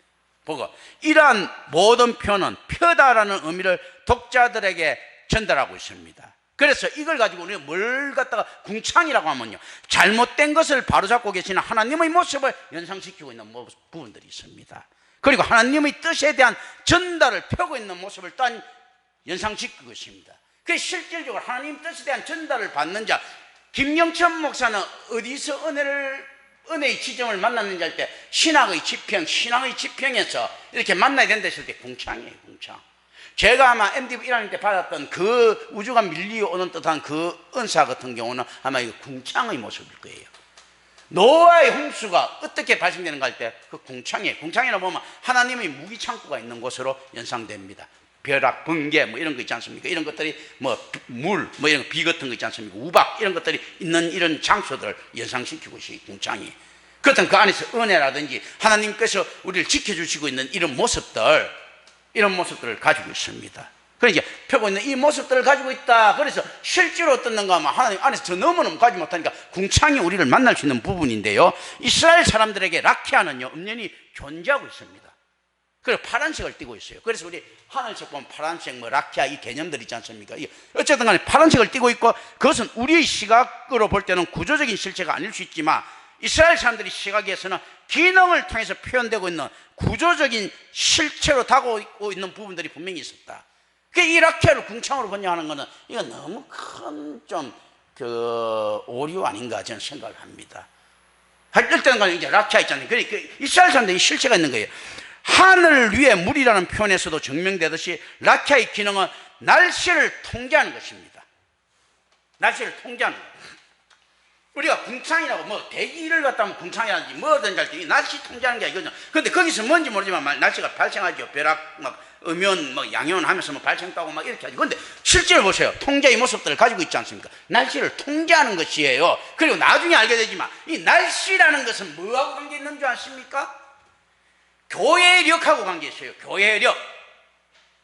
보고 이러한 모든 표현은 펴다라는 의미를 독자들에게 전달하고 있습니다. 그래서 이걸 가지고 우리가 뭘 갖다가 궁창이라고 하면요, 잘못된 것을 바로잡고 계시는 하나님의 모습을 연상시키고 있는 부분들이 있습니다. 그리고 하나님의 뜻에 대한 전달을 펴고 있는 모습을 또한 연상시키고 있습니다. 그 실질적으로 하나님 뜻에 대한 전달을 받는 자, 김영천 목사는 어디서 은혜의 지점을 만났는지 할 때 신앙의 지평에서 이렇게 만나야 된다 했을 때 궁창이에요, 궁창. 제가 아마 MDB 1학년 때 받았던 그 우주가 밀리어 오는 듯한 그 은사 같은 경우는 아마 이 궁창의 모습일 거예요. 노아의 홍수가 어떻게 발생되는가 할 때 그 궁창이에요. 궁창이라고 보면 하나님의 무기창고가 있는 곳으로 연상됩니다. 벼락, 번개 이런 거 있지 않습니까? 이런 것들이 물 이런 비 같은 거 있지 않습니까? 우박 이런 것들이 있는 이런 장소들을 연상시키고 있어요, 궁창이. 그렇다면 그 안에서 은혜라든지 하나님께서 우리를 지켜주시고 있는 이런 모습들을 가지고 있습니다. 그러니까 펴고 있는 이 모습들을 가지고 있다. 그래서 실제로 어떻는가 하면 하나님 안에서 저 너무너무 가지 못하니까 궁창이 우리를 만날 수 있는 부분인데요, 이스라엘 사람들에게 라키아는요 엄연히 존재하고 있습니다. 그리고 파란색을 띠고 있어요. 그래서 우리 하늘색 보면 파란색, 뭐 라키아 이 개념들 있지 않습니까? 어쨌든 간에 파란색을 띠고 있고, 그것은 우리의 시각으로 볼 때는 구조적인 실체가 아닐 수 있지만 이스라엘 사람들이 시각에서는 기능을 통해서 표현되고 있는 구조적인 실체로 다가오고 있는 부분들이 분명히 있었다. 이 라키아를 궁창으로 번역하는 것은 이건 너무 큰 좀 오류 아닌가 저는 생각을 합니다. 할 때는 이제 라키아 있잖아요. 그러니까 이스라엘 사람들이 실체가 있는 거예요. 하늘 위에 물이라는 표현에서도 증명되듯이 라키아의 기능은 날씨를 통제하는 것입니다. 날씨를 통제하는 것. 우리가 궁창이라고 뭐 대기를 갖다 하면 궁창이라든지 뭐든지 할 때 날씨 통제하는 게 이거죠. 근데 거기서 뭔지 모르지만 날씨가 발생하죠. 벼락 막 음연 뭐 양연 하면서 뭐 발생하고 막 이렇게 하죠. 근데 실제로 보세요. 통제의 모습들을 가지고 있지 않습니까? 날씨를 통제하는 것이에요. 그리고 나중에 알게 되지만 이 날씨라는 것은 뭐하고 관계 있는 줄 아십니까? 교회력하고 관계 있어요. 교회력.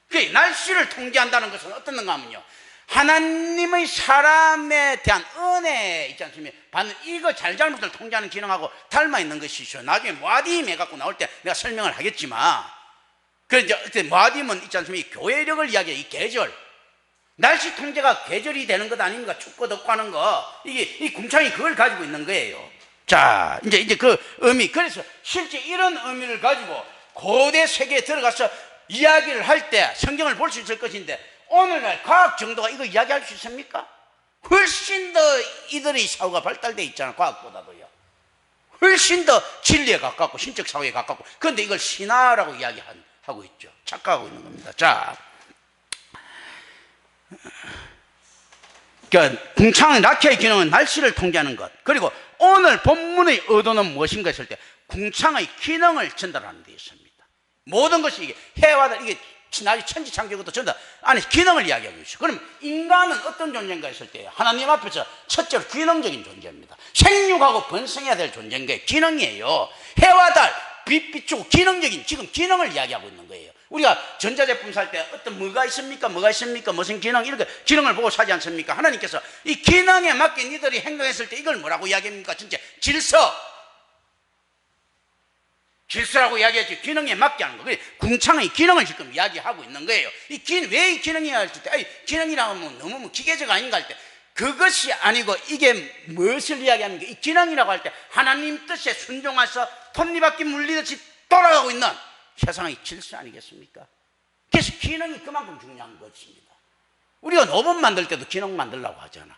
그 날씨를 통제한다는 것은 어떻는가 하면요, 하나님의 사람에 대한 은혜 있지 않습니까? 받는 이거 잘잘못을 통제하는 기능하고 닮아 있는 것이죠. 나중에 모아딤 해갖고 나올 때 내가 설명을 하겠지만, 그래서 이제 모아딤은 있지 않습니까? 이 교회력을 이야기해요. 이 계절. 날씨 통제가 계절이 되는 것 아닙니까? 춥고 덥고 하는 거. 이 궁창이 그걸 가지고 있는 거예요. 자, 이제 그 의미. 그래서 실제 이런 의미를 가지고 고대 세계에 들어가서 이야기를 할 때 성경을 볼 수 있을 것인데, 오늘날 과학 정도가 이거 이야기할 수 있습니까? 훨씬 더 이들의 사고가 발달되어 있잖아, 과학보다도요. 훨씬 더 진리에 가깝고 신적 사고에 가깝고. 그런데 이걸 신화라고 이야기하고 있죠. 착각하고 있는 겁니다. 자, 그러니까 궁창의 라키아의 기능은 날씨를 통제하는 것. 그리고 오늘 본문의 의도는 무엇인가 했을 때 궁창의 기능을 전달하는 데 있습니다. 모든 것이 이게 해와 달, 이게 천지창조부터 전부 다 안에 기능을 이야기하고 있어요. 그럼 인간은 어떤 존재인가 했을 때 하나님 앞에서 첫째로 기능적인 존재입니다. 생육하고 번성해야 될 존재인 게 기능이에요. 해와 달, 빛 비추고 기능적인, 지금 기능을 이야기하고 있는 거예요. 우리가 전자제품 살 때 어떤 뭐가 있습니까? 무슨 기능, 이렇게 기능을 보고 사지 않습니까? 하나님께서 이 기능에 맞게 니들이 행동했을 때 이걸 뭐라고 이야기합니까? 진짜 질서라고 이야기하지, 기능에 맞게 하는 거. 그래, 궁창의 기능을 지금 이야기하고 있는 거예요. 왜 이 기능이야 할 때, 기능이라고 하면 너무 기계적 아닌가 할 때, 그것이 아니고 이게 무엇을 이야기하는 게, 이 기능이라고 할 때 하나님 뜻에 순종해서 톱니바퀴 물리듯이 돌아가고 있는 세상의 질서 아니겠습니까? 그래서 기능이 그만큼 중요한 것입니다. 우리가 로봇 만들 때도 기능 만들려고 하잖아.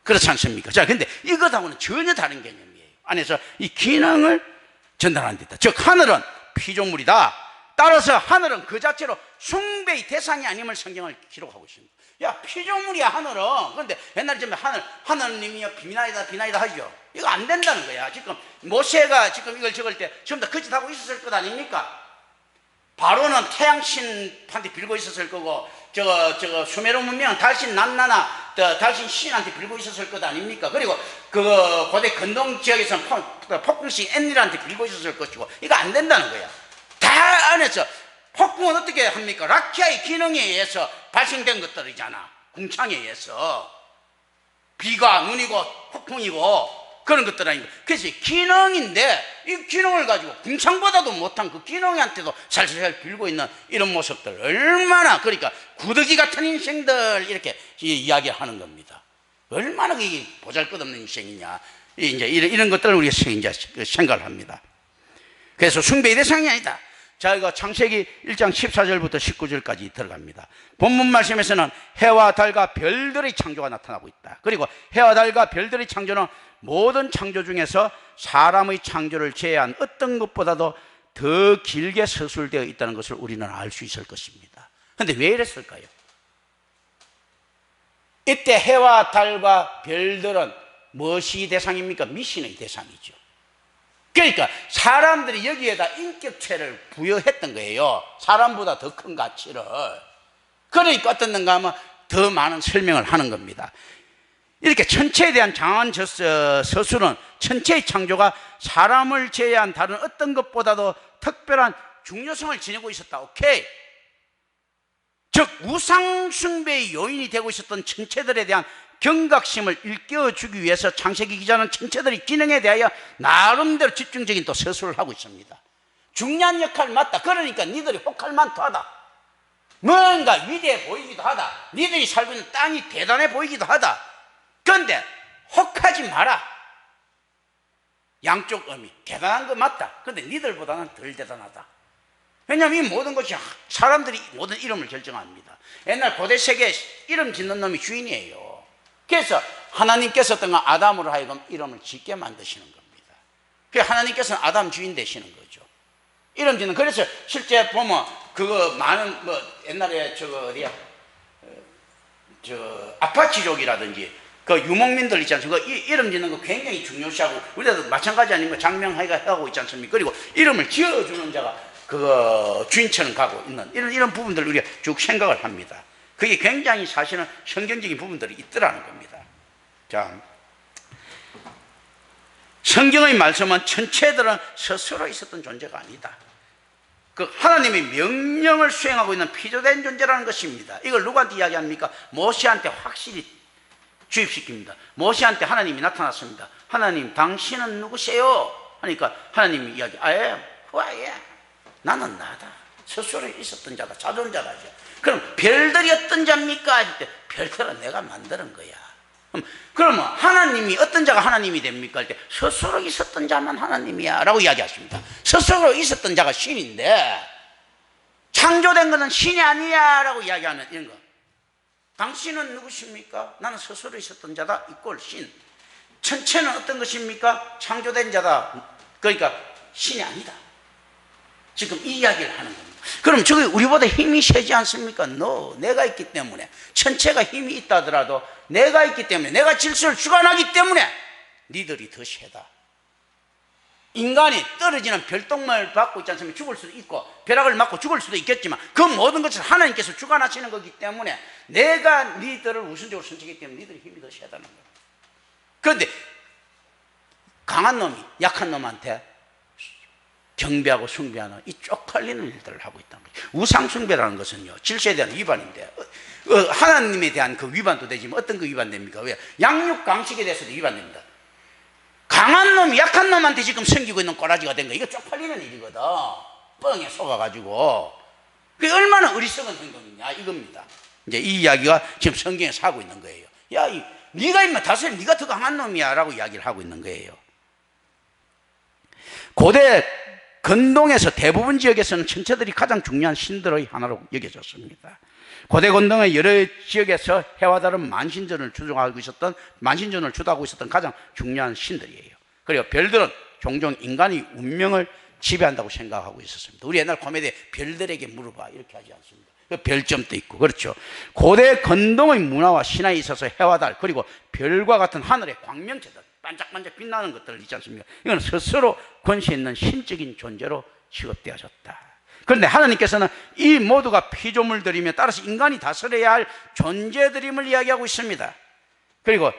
그렇지 않습니까? 자, 근데 이것하고는 전혀 다른 개념이에요. 안에서 이 기능을 전달하는 데 있다. 즉 하늘은 피조물이다. 따라서 하늘은 그 자체로 숭배의 대상이 아님을 성경을 기록하고 있습니다. 야, 피조물이야 하늘은. 그런데 옛날에 하늘님이요 비나이다 하죠. 이거 안 된다는 거야. 지금 모세가 지금 이걸 적을 때 전부 다 거짓하고 있었을 것 아닙니까? 바로는 태양신한테 빌고 있었을 거고, 저거 수메르 문명은 달신 난나나 달신 신한테 빌고 있었을 것 아닙니까? 그리고 그 고대 근동 지역에서는 폭풍신 엔닐한테 빌고 있었을 것이고, 이거 안 된다는 거야. 다 안에서 폭풍은 어떻게 합니까? 라키아의 기능에 의해서 발생된 것들이잖아. 궁창에 의해서 비가 눈이고 폭풍이고 그런 것들 아니고. 그래서 기능인데 이 기능을 가지고 궁창보다도 못한 그 기능한테도 살살 빌고 있는 이런 모습들, 얼마나, 그러니까 구더기 같은 인생들 이렇게 이야기하는 겁니다. 얼마나 그게 보잘것없는 인생이냐, 이제 이런 것들을 우리가 이제 생각을 합니다. 그래서 숭배의 대상이 아니다. 자, 이거 창세기 1장 14절부터 19절까지 들어갑니다. 본문 말씀에서는 해와 달과 별들의 창조가 나타나고 있다. 그리고 해와 달과 별들의 창조는 모든 창조 중에서 사람의 창조를 제외한 어떤 것보다도 더 길게 서술되어 있다는 것을 우리는 알 수 있을 것입니다. 그런데 왜 이랬을까요? 이때 해와 달과 별들은 무엇이 대상입니까? 미신의 대상이죠. 그러니까 사람들이 여기에다 인격체를 부여했던 거예요. 사람보다 더 큰 가치를. 그러니까 어떻는가 하면 더 많은 설명을 하는 겁니다. 이렇게 천체에 대한 장한 서술은 천체의 창조가 사람을 제외한 다른 어떤 것보다도 특별한 중요성을 지니고 있었다. 오케이. 즉 우상숭배의 요인이 되고 있었던 천체들에 대한 경각심을 일깨워주기 위해서 창세기 기자는 천체들의 기능에 대하여 나름대로 집중적인 또 서술을 하고 있습니다. 중요한 역할 맞다. 그러니까 니들이 혹할 만토하다. 뭔가 위대해 보이기도 하다. 니들이 살고 있는 땅이 대단해 보이기도 하다. 그런데 혹하지 마라. 양쪽 의미. 대단한 거 맞다. 그런데 니들보다는 덜 대단하다. 왜냐하면 이 모든 것이 사람들이 모든 이름을 결정합니다. 옛날 고대 세계에 이름 짓는 놈이 주인이에요. 그래서 하나님께서 어떤 아담으로 하여금 이름을 짓게 만드시는 겁니다. 그래서 하나님께서는 아담 주인 되시는 거죠. 이름 짓는. 그래서 실제 보면 그거 많은 뭐 옛날에 저거 어디야 저 아파치족이라든지 그 유목민들 있지 않습니까? 이름 짓는 거 굉장히 중요시하고 우리도 마찬가지 아닙니까? 장명하기가 하고 있지 않습니까? 그리고 이름을 지어주는 자가 그 주인처럼 가고 있는 이런 부분들을 우리가 쭉 생각을 합니다. 그게 굉장히 사실은 성경적인 부분들이 있더라는 겁니다. 자, 성경의 말씀은 천체들은 스스로 있었던 존재가 아니다. 그 하나님의 명령을 수행하고 있는 피조된 존재라는 것입니다. 이걸 누구한테 이야기합니까? 모세한테 확실히 주입시킵니다. 모세한테 하나님이 나타났습니다. 하나님, 당신은 누구세요? 하니까 하나님이 이야기, 후아예. 나는 나다. 스스로 있었던 자다. 자존자다죠. 그럼 별들이 어떤 자입니까? 할 때 별들은 내가 만드는 거야. 그러면 하나님이 어떤 자가 하나님이 됩니까? 할 때 스스로 있었던 자만 하나님이야 라고 이야기하십니다. 스스로 있었던 자가 신인데 창조된 것은 신이 아니야 라고 이야기하는 이런 거. 당신은 누구십니까? 나는 스스로 있었던 자다 이꼴 신. 천체는 어떤 것입니까? 창조된 자다. 그러니까 신이 아니다. 지금 이 이야기를 하는 겁니다. 그럼 저게 우리보다 힘이 세지 않습니까? 내가 있기 때문에. 천체가 힘이 있다 하더라도 내가 있기 때문에, 내가 질서를 주관하기 때문에 니들이 더 세다. 인간이 떨어지는 별똥을 받고 있지 않습니까? 죽을 수도 있고 벼락을 맞고 죽을 수도 있겠지만 그 모든 것을 하나님께서 주관하시는 거기 때문에 내가 니들을 우선적으로 선택하기 때문에 니들의 힘이 더 세다는 거예요. 그런데 강한 놈이 약한 놈한테 경배하고 숭배하는 이 쪽팔리는 일들을 하고 있다는 거죠. 우상숭배라는 것은요, 질서에 대한 위반인데, 하나님에 대한 그 위반도 되지만 어떤 그 위반됩니까? 왜? 양육강식에 대해서도 위반됩니다. 강한 놈이 약한 놈한테 지금 섬기고 있는 꼬라지가 된 거, 이거 쪽팔리는 일이거든. 뻥에 속아가지고. 그게 얼마나 어리석은 행동이냐, 이겁니다. 이제 이 이야기가 지금 성경에서 하고 있는 거예요. 야, 네가 임마 다스려, 네가 더 강한 놈이야 라고 이야기를 하고 있는 거예요. 고대 건동에서 대부분 지역에서는 천체들이 가장 중요한 신들의 하나로 여겨졌습니다. 고대 건동의 여러 지역에서 해와 다른 만신전을 주도하고 있었던 가장 중요한 신들이에요. 그리고 별들은 종종 인간의 운명을 지배한다고 생각하고 있었습니다. 우리 옛날 코미디에 별들에게 물어봐 이렇게 하지 않습니까? 그 별점도 있고 그렇죠. 고대 건동의 문화와 신화에 있어서 해와 달 그리고 별과 같은 하늘의 광명체들 반짝반짝 빛나는 것들 있지 않습니까? 이건 스스로 권세 있는 신적인 존재로 취급되어졌다. 그런데 하나님께서는 이 모두가 피조물들이며 따라서 인간이 다스려야 할 존재들임을 이야기하고 있습니다. 그리고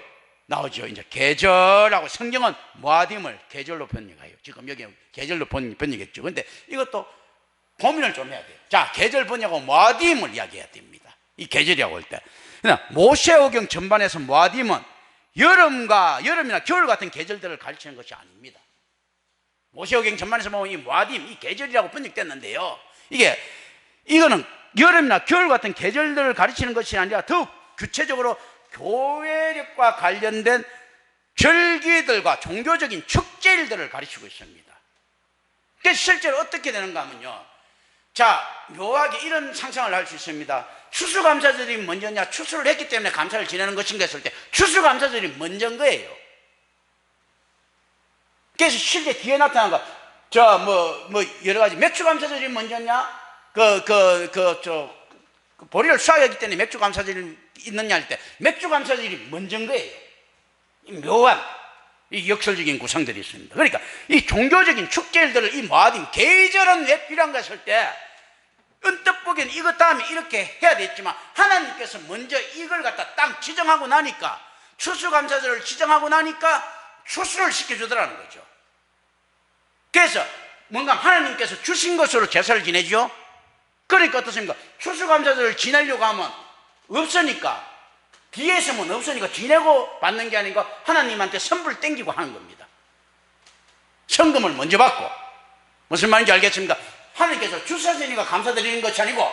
나오죠. 이제 계절하고 성경은 모아딤을 계절로 번역해요. 지금 여기 계절로 번역했죠. 그런데 이것도 고민을 좀 해야 돼요. 자, 계절 번역하고 모아딤을 이야기해야 됩니다. 이 계절이라고 할 때. 모세오경 전반에서 모아딤은 여름이나 겨울 같은 계절들을 가르치는 것이 아닙니다. 모세오경 전반에서 보면 이 모아딤, 이 계절이라고 번역됐는데요. 이거는 여름이나 겨울 같은 계절들을 가르치는 것이 아니라 더욱 구체적으로 교회력과 관련된 절기들과 종교적인 축제일들을 가르치고 있습니다. 그래서 실제로 어떻게 되는가 하면요. 자, 묘하게 이런 상상을 할 수 있습니다. 추수감사절이 먼저냐, 추수를 했기 때문에 감사를 지내는 것인가 했을 때 추수감사절이 먼저인 거예요. 그래서 실제 뒤에 나타난 거, 여러 가지 맥주감사절이 먼저냐, 보리를 수확했기 때문에 맥주감사절이 있느냐 할 때 맥주감사절이 먼저인 거예요. 이 묘한 이 역설적인 구성들이 있습니다. 그러니까 이 종교적인 축제들을 이 모아딤 계절은 왜 필요한가 했을 때 언뜻 보기에는 이것 다음에 이렇게 해야 되겠지만 하나님께서 먼저 이걸 갖다 딱 지정하고 나니까 추수감사절을 지정하고 나니까 추수를 시켜주더라는 거죠. 그래서 뭔가 하나님께서 주신 것으로 제사를 지내죠. 그러니까 어떻습니까? 추수감사절을 지내려고 하면 없으니까, 뒤에 있으면 없으니까 지내고 받는 게 아니고 하나님한테 선불 땡기고 하는 겁니다. 성금을 먼저 받고. 무슨 말인지 알겠습니까? 하나님께서 주셨으니까 감사드리는 것이 아니고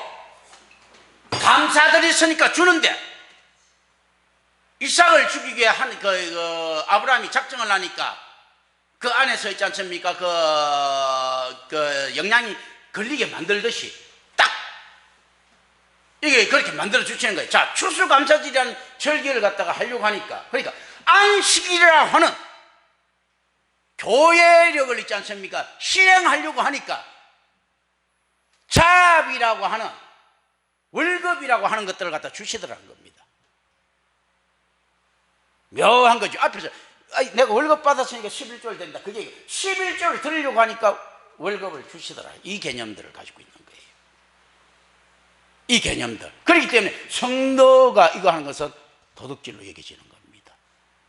감사드렸으니까 주는데, 이삭을 죽이기 위해 아브라함이 작정을 하니까 그 안에서 있지 않습니까? 그 영향이 걸리게 만들듯이 딱 이게 그렇게 만들어 주시는 거예요. 자, 추수감사절이라는 절기를 갖다가 하려고 하니까, 그러니까 안식일이라 하는 교회력을 있지 않습니까? 실행하려고 하니까 자합이라고 하는 월급이라고 하는 것들을 갖다 주시더라는 겁니다. 묘한 거죠. 앞에서 내가 월급 받았으니까 11조를 댄다. 그게 11조를 드리려고 하니까 월급을 주시더라. 이 개념들을 가지고 있는 거예요. 이 개념들. 그렇기 때문에 성도가 이거 하는 것은 도둑질로 여겨지는 겁니다.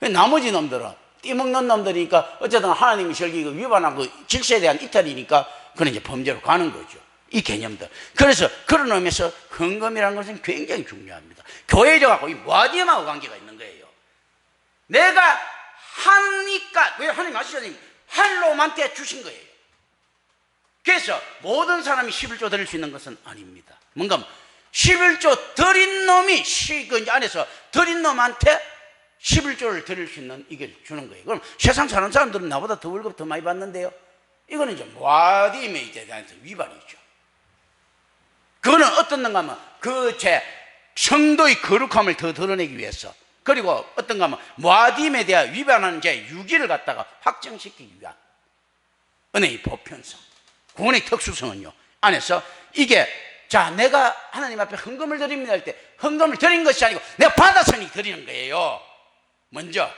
나머지 놈들은 띠먹는 놈들이니까 어쨌든 하나님의 절기 위반하고 질서에 대한 이탈이니까 그는 이제 범죄로 가는 거죠. 이 개념들. 그래서 그런 의미에서 헌금이라는 것은 굉장히 중요합니다. 교회적하고 이 모아디엠하고 관계가 있는 거예요. 내가 하니까, 왜 하나님 아시잖아요. 할 놈한테 주신 거예요. 그래서 모든 사람이 11조 드릴 수 있는 것은 아닙니다. 뭔가 11조 드린 놈이 그 안에서 드린 놈한테 11조를 드릴 수 있는 이걸 주는 거예요. 그럼 세상 사는 사람들은 나보다 더 월급 더 많이 받는데요. 이거는 이제 모아디엠에 대한 위반이죠. 그거는 어떤가 하면 제 성도의 거룩함을 더 드러내기 위해서, 그리고 어떤가 하면 모아디엠에 대한 위반하는 제 유기를 갖다가 확정시키기 위한 은혜의 보편성, 구원의 특수성은요, 안에서 이게, 자, 내가 하나님 앞에 헌금을 드립니다 할 때 헌금을 드린 것이 아니고 내가 받았으니 드리는 거예요. 먼저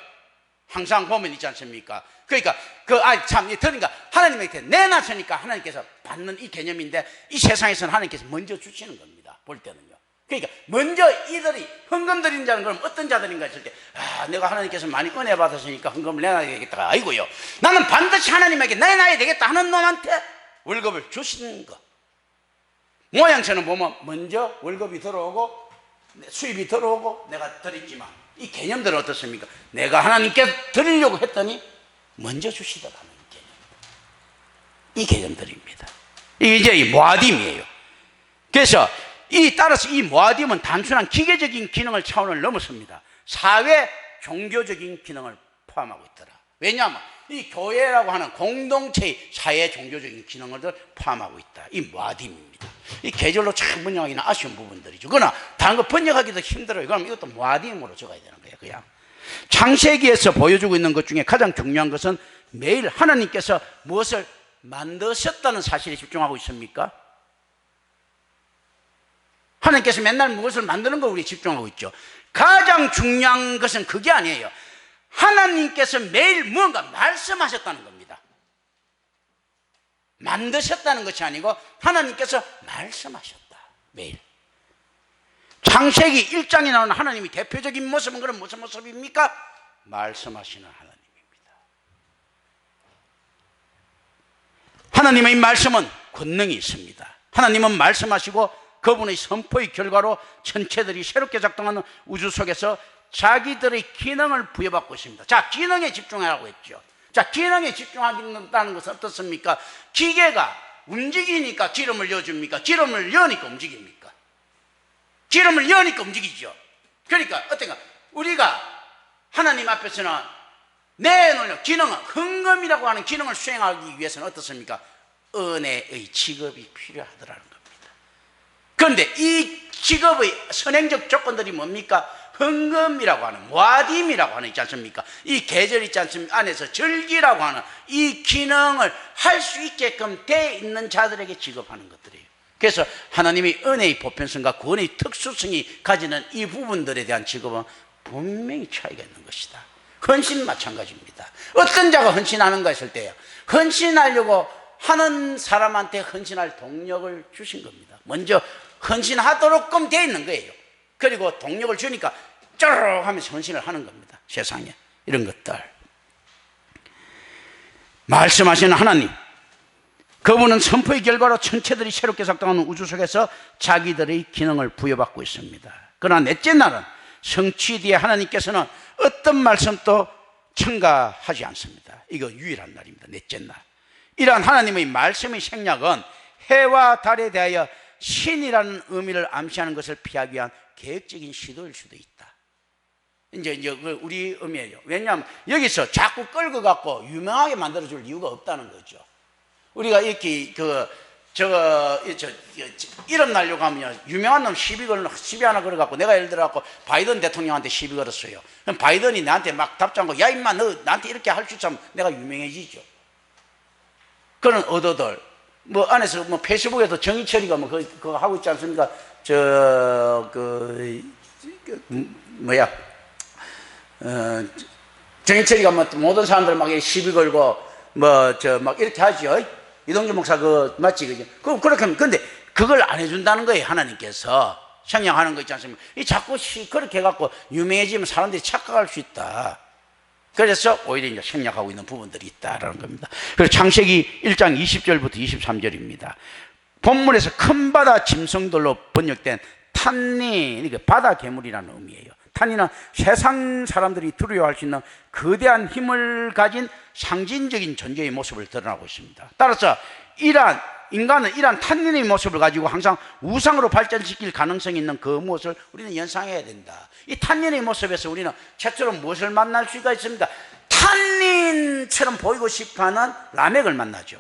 항상 보면 있지 않습니까? 그러니까 드리니까 하나님한테 내놨으니까 하나님께서 받는 이 개념인데, 이 세상에서는 하나님께서 먼저 주시는 겁니다. 볼 때는요. 그러니까 먼저 이들이 헌금 드리는 자는 그럼 어떤 자들인가 했을 때, 내가 하나님께서 많이 은혜 받았으니까 헌금을 내놔야 되겠다. 아이고요, 나는 반드시 하나님에게 내놔야 되겠다 하는 놈한테 월급을 주시는 거. 모양새는 보면 먼저 월급이 들어오고 수입이 들어오고 내가 드렸지만, 이 개념들은 어떻습니까? 내가 하나님께 드리려고 했더니 먼저 주시더라는 개념. 이 개념들입니다. 이게 이제 이 모아딤이에요. 그래서 따라서 이 모아딤은 단순한 기계적인 기능을 차원을 넘었습니다. 사회 종교적인 기능을 포함하고 있더라. 왜냐하면 이 교회라고 하는 공동체의 사회 종교적인 기능을 포함하고 있다. 이 모아딤입니다. 이 계절로 참 번역하기는 아쉬운 부분들이죠. 그러나 다른 거 번역하기도 힘들어요. 그럼 이것도 모아딤으로 적어야 되는 거예요. 그냥 창세기에서 보여주고 있는 것 중에 가장 중요한 것은 매일 하나님께서 무엇을 만드셨다는 사실에 집중하고 있습니까? 하나님께서 맨날 무엇을 만드는 거 우리 집중하고 있죠. 가장 중요한 것은 그게 아니에요. 하나님께서 매일 무언가 말씀하셨다는 겁니다. 만드셨다는 것이 아니고 하나님께서 말씀하셨다. 매일. 창세기 1장에 나오는 하나님의 대표적인 모습은 그런 무슨 모습입니까? 말씀하시는 하나님입니다. 하나님의 말씀은 권능이 있습니다. 하나님은 말씀하시고 그분의 선포의 결과로 천체들이 새롭게 작동하는 우주 속에서 자기들의 기능을 부여받고 있습니다. 자, 기능에 집중하라고 했죠. 자, 기능에 집중한다는 것은 어떻습니까? 기계가 움직이니까 기름을 넣어줍니까? 기름을 넣으니까 움직입니까? 기름을 넣으니까 움직이죠. 그러니까 어떤가? 우리가 하나님 앞에서는 내놓는 기능은, 헌금이라고 하는 기능을 수행하기 위해서는 어떻습니까? 은혜의 직업이 필요하더라는 겁니다. 그런데 이 직업의 선행적 조건들이 뭡니까? 헌금이라고 하는, 모아딤이라고 하는 있지 않습니까? 이 계절 있지 않습니까? 안에서 절기라고 하는 이 기능을 할 수 있게끔 돼 있는 자들에게 지급하는 것들이에요. 그래서 하나님의 은혜의 보편성과 구원의 특수성이 가지는 이 부분들에 대한 직업은 분명히 차이가 있는 것이다. 헌신 마찬가지입니다. 어떤 자가 헌신하는가 했을 때요, 헌신하려고 하는 사람한테 헌신할 동력을 주신 겁니다. 먼저 헌신하도록끔 돼 있는 거예요. 그리고 동력을 주니까 쪼르륵 하면서 헌신을 하는 겁니다. 세상에 이런 것들. 말씀하시는 하나님, 그분은 선포의 결과로 천체들이 새롭게 작동하는 우주 속에서 자기들의 기능을 부여받고 있습니다. 그러나 넷째 날은 성취 뒤에 하나님께서는 어떤 말씀도 첨가하지 않습니다. 이거 유일한 날입니다. 넷째 날. 이러한 하나님의 말씀의 생략은 해와 달에 대하여 신이라는 의미를 암시하는 것을 피하기 위한 계획적인 시도일 수도 있다. 이제 우리 의미예요. 왜냐하면 여기서 자꾸 끌고 갖고 유명하게 만들어줄 이유가 없다는 거죠. 우리가 이렇게 이름 날려고 하면요, 유명한 놈 시비 하나 걸어갖고, 내가 예를 들어갖고 바이든 대통령한테 시비 걸었어요. 그럼 바이든이 나한테 막 답장하고, 야 임마 너 나한테 이렇게 할 수 있으면 내가 유명해지죠. 그런 얻어들 뭐 안에서 뭐 페이스북에도 정의철이가 뭐 그거 하고 있지 않습니까? 정의철이가 뭐 모든 사람들 막 시비 걸고 막 이렇게 하죠. 이동준 목사 맞지, 그죠? 그렇게 하면, 근데 그걸 안 해준다는 거예요. 하나님께서 생략하는 거 있지 않습니까? 이 자꾸 그렇게 해갖고 유명해지면 사람들이 착각할 수 있다. 그래서 오히려 이제 생략하고 있는 부분들이 있다라는 겁니다. 그리고 창세기 1장 20절부터 23절입니다. 본문에서 큰 바다 짐승들로 번역된 탄니, 이게 바다 괴물이라는 의미예요. 탄니는 세상 사람들이 두려워할 수 있는 거대한 힘을 가진 상징적인 존재의 모습을 드러나고 있습니다. 따라서 인간은 이러한 탄닌의 모습을 가지고 항상 우상으로 발전시킬 가능성이 있는 그 무엇을 우리는 연상해야 된다. 이 탄닌의 모습에서 우리는 최초로 무엇을 만날 수가 있습니다. 탄닌처럼 보이고 싶어하는 라멕을 만나죠.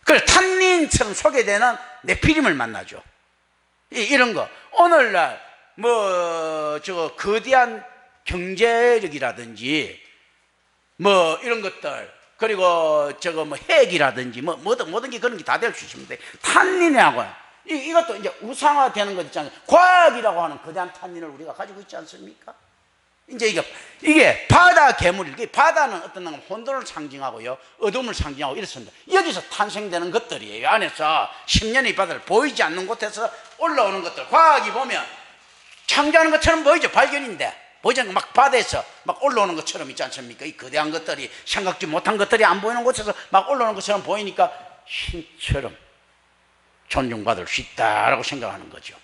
그래서 탄닌처럼 소개되는 네피림을 만나죠. 이런 거 오늘날 거대한 경제력이라든지 이런 것들, 그리고 핵이라든지 모든 게 그런 게 다 될 수 있습니다. 탄닌하고 이것도 이제 우상화되는 것 있잖아요. 과학이라고 하는 거대한 탄닌을 우리가 가지고 있지 않습니까? 이제 이게 바다 괴물, 이게 바다는 어떤 혼돈을 상징하고요, 어둠을 상징하고 이렇습니다. 여기서 탄생되는 것들이에요. 안에서 10년의 바다를 보이지 않는 곳에서 올라오는 것들, 과학이 보면 창조하는 것처럼 보이죠. 발견인데 보이지 않고 막 바다에서 막 올라오는 것처럼 있지 않습니까? 이 거대한 것들이, 생각지 못한 것들이 안 보이는 곳에서 막 올라오는 것처럼 보이니까 신처럼 존중받을 수 있다라고 생각하는 거죠.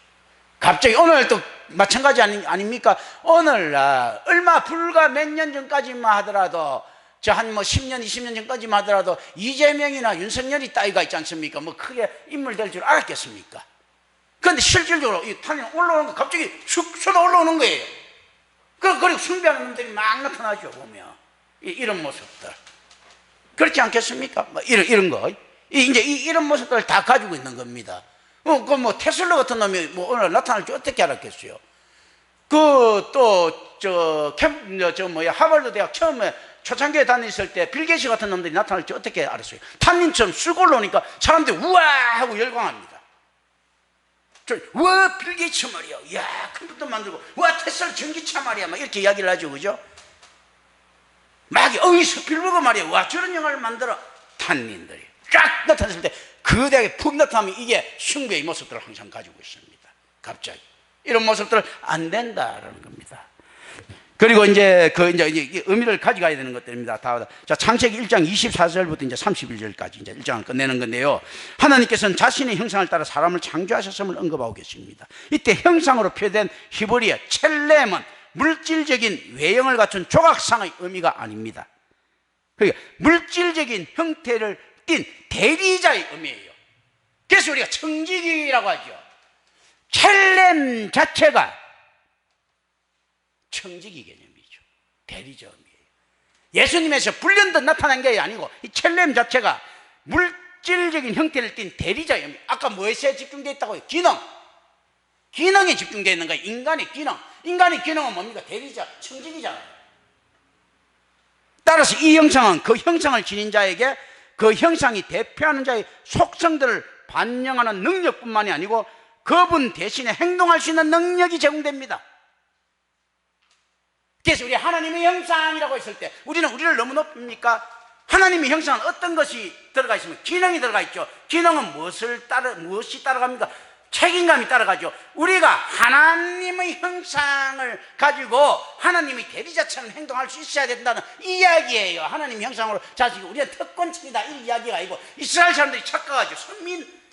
갑자기 오늘도 마찬가지 아닙니까? 오늘날 불과 몇 년 전까지만 하더라도, 한 10년 20년 전까지만 하더라도 이재명이나 윤석열이 따위가 있지 않습니까? 크게 인물 될 줄 알았겠습니까? 그런데 실질적으로 이 탄이 올라오는 거 갑자기 쑥 쏟아 올라오는 거예요. 그리고 숭배하는 놈들이 막 나타나죠. 보면 이런 모습들, 그렇지 않겠습니까? 이런 거, 이제 이런 모습들을 다 가지고 있는 겁니다. 테슬라 같은 놈이 오늘 나타날 줄 어떻게 알았겠어요? 하버드 대학 처음에 초창기에 다녔을 때 빌 게이츠 같은 놈들이 나타날 줄 어떻게 알았어요? 탄닌처럼 쑥 올라오니까 사람들이 우와 하고 열광합니다. 와, 빌 게이츠 말이야, 야 컴퓨터 만들고, 와 테슬라 전기차 말이야, 막 이렇게 이야기를 하죠, 그죠? 막 스필버그 말이야, 와 저런 영화를 만들어. 탄닌들이 쫙 나타났을 때 거대하게 푹 나타나면 이게 숭배의 모습들을 항상 가지고 있습니다. 갑자기 이런 모습들을 안 된다라는 겁니다. 그리고 이제 의미를 가져가야 되는 것들입니다. 자, 창세기 1장 24절부터 이제 31절까지 이제 1장을 끝내는 건데요. 하나님께서는 자신의 형상을 따라 사람을 창조하셨음을 언급하고 계십니다. 이때 형상으로 표현된 히브리어 첼렘은 물질적인 외형을 갖춘 조각상의 의미가 아닙니다. 그러니까 물질적인 형태를 띤 대리자의 의미예요. 그래서 우리가 청지기라고 하죠. 첼렘 자체가 청지기 개념이죠. 대리자 의미예요. 예수님에서 불현듯 나타난 게 아니고 이 첼렘 자체가 물질적인 형태를 띤 대리자의 의미. 아까 무엇에 집중되어 있다고요? 기능에 집중되어 있는 거예요. 인간의 기능. 인간의 기능은 뭡니까? 대리자, 청지기잖아요. 따라서 이 형상은 그 형상을 지닌 자에게 그 형상이 대표하는 자의 속성들을 반영하는 능력뿐만이 아니고 그분 대신에 행동할 수 있는 능력이 제공됩니다. 그래서 우리 하나님의 형상이라고 했을 때 우리는 우리를 너무 높입니까? 하나님의 형상은 어떤 것이 들어가 있으면 기능이 들어가 있죠. 기능은 무엇이 따라갑니까? 책임감이 따라가죠. 우리가 하나님의 형상을 가지고 하나님의 대리자처럼 행동할 수 있어야 된다는 이야기예요. 하나님 형상으로 자식이 우리가 특권층이다 이 이야기가 아니고, 이스라엘 사람들이 착각하죠.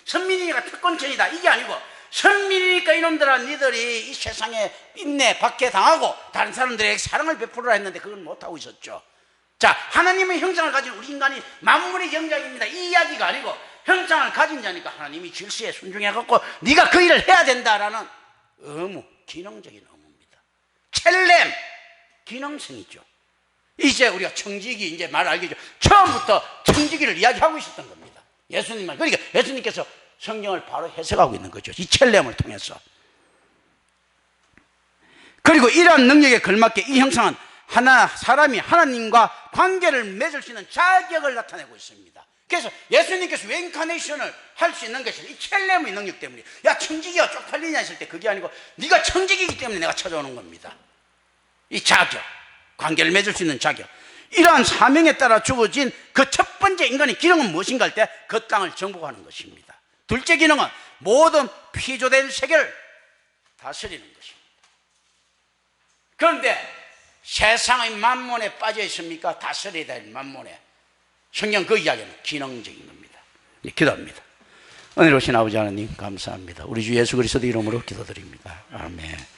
선민이니까 특권층이다 이게 아니고, 선민이니까 이놈들아 니들이 이 세상에 인내 박해당하고 다른 사람들에게 사랑을 베풀으라 했는데 그걸 못하고 있었죠. 자, 하나님의 형상을 가진 우리 인간이 만물의 영장입니다 이 이야기가 아니고, 형상을 가진 자니까 하나님이 질서에 순종해갖고 네가 그 일을 해야 된다라는 의무, 기능적인 의무입니다. 첼렘, 기능성이죠. 이제 우리가 청지기 이제 말 알겠죠. 처음부터 청지기를 이야기하고 있었던 겁니다. 예수님만. 그러니까 예수님께서 성경을 바로 해석하고 있는 거죠. 이 첼렘을 통해서. 그리고 이러한 능력에 걸맞게 이 형상은 사람이 하나님과 관계를 맺을 수 있는 자격을 나타내고 있습니다. 그래서 예수님께서 웨인카네이션을 할 수 있는 것이 이 첼렘의 능력 때문에, 야 청지기가 쪽팔리냐 했을 때 그게 아니고 네가 청지기이기 때문에 내가 찾아오는 겁니다. 이 자격, 관계를 맺을 수 있는 자격, 이러한 사명에 따라 주어진 그 첫 번째 인간의 기능은 무엇인가 할 때 그 땅을 정복하는 것입니다. 둘째 기능은 모든 피조된 세계를 다스리는 것입니다. 그런데 세상의 만몬에 빠져 있습니까? 다스려야 될 만몬에. 성경 그 이야기는 기능적인 겁니다. 기도합니다. 은혜로우신 아버지 하나님 감사합니다. 우리 주 예수 그리스도 이름으로 기도드립니다. 아멘.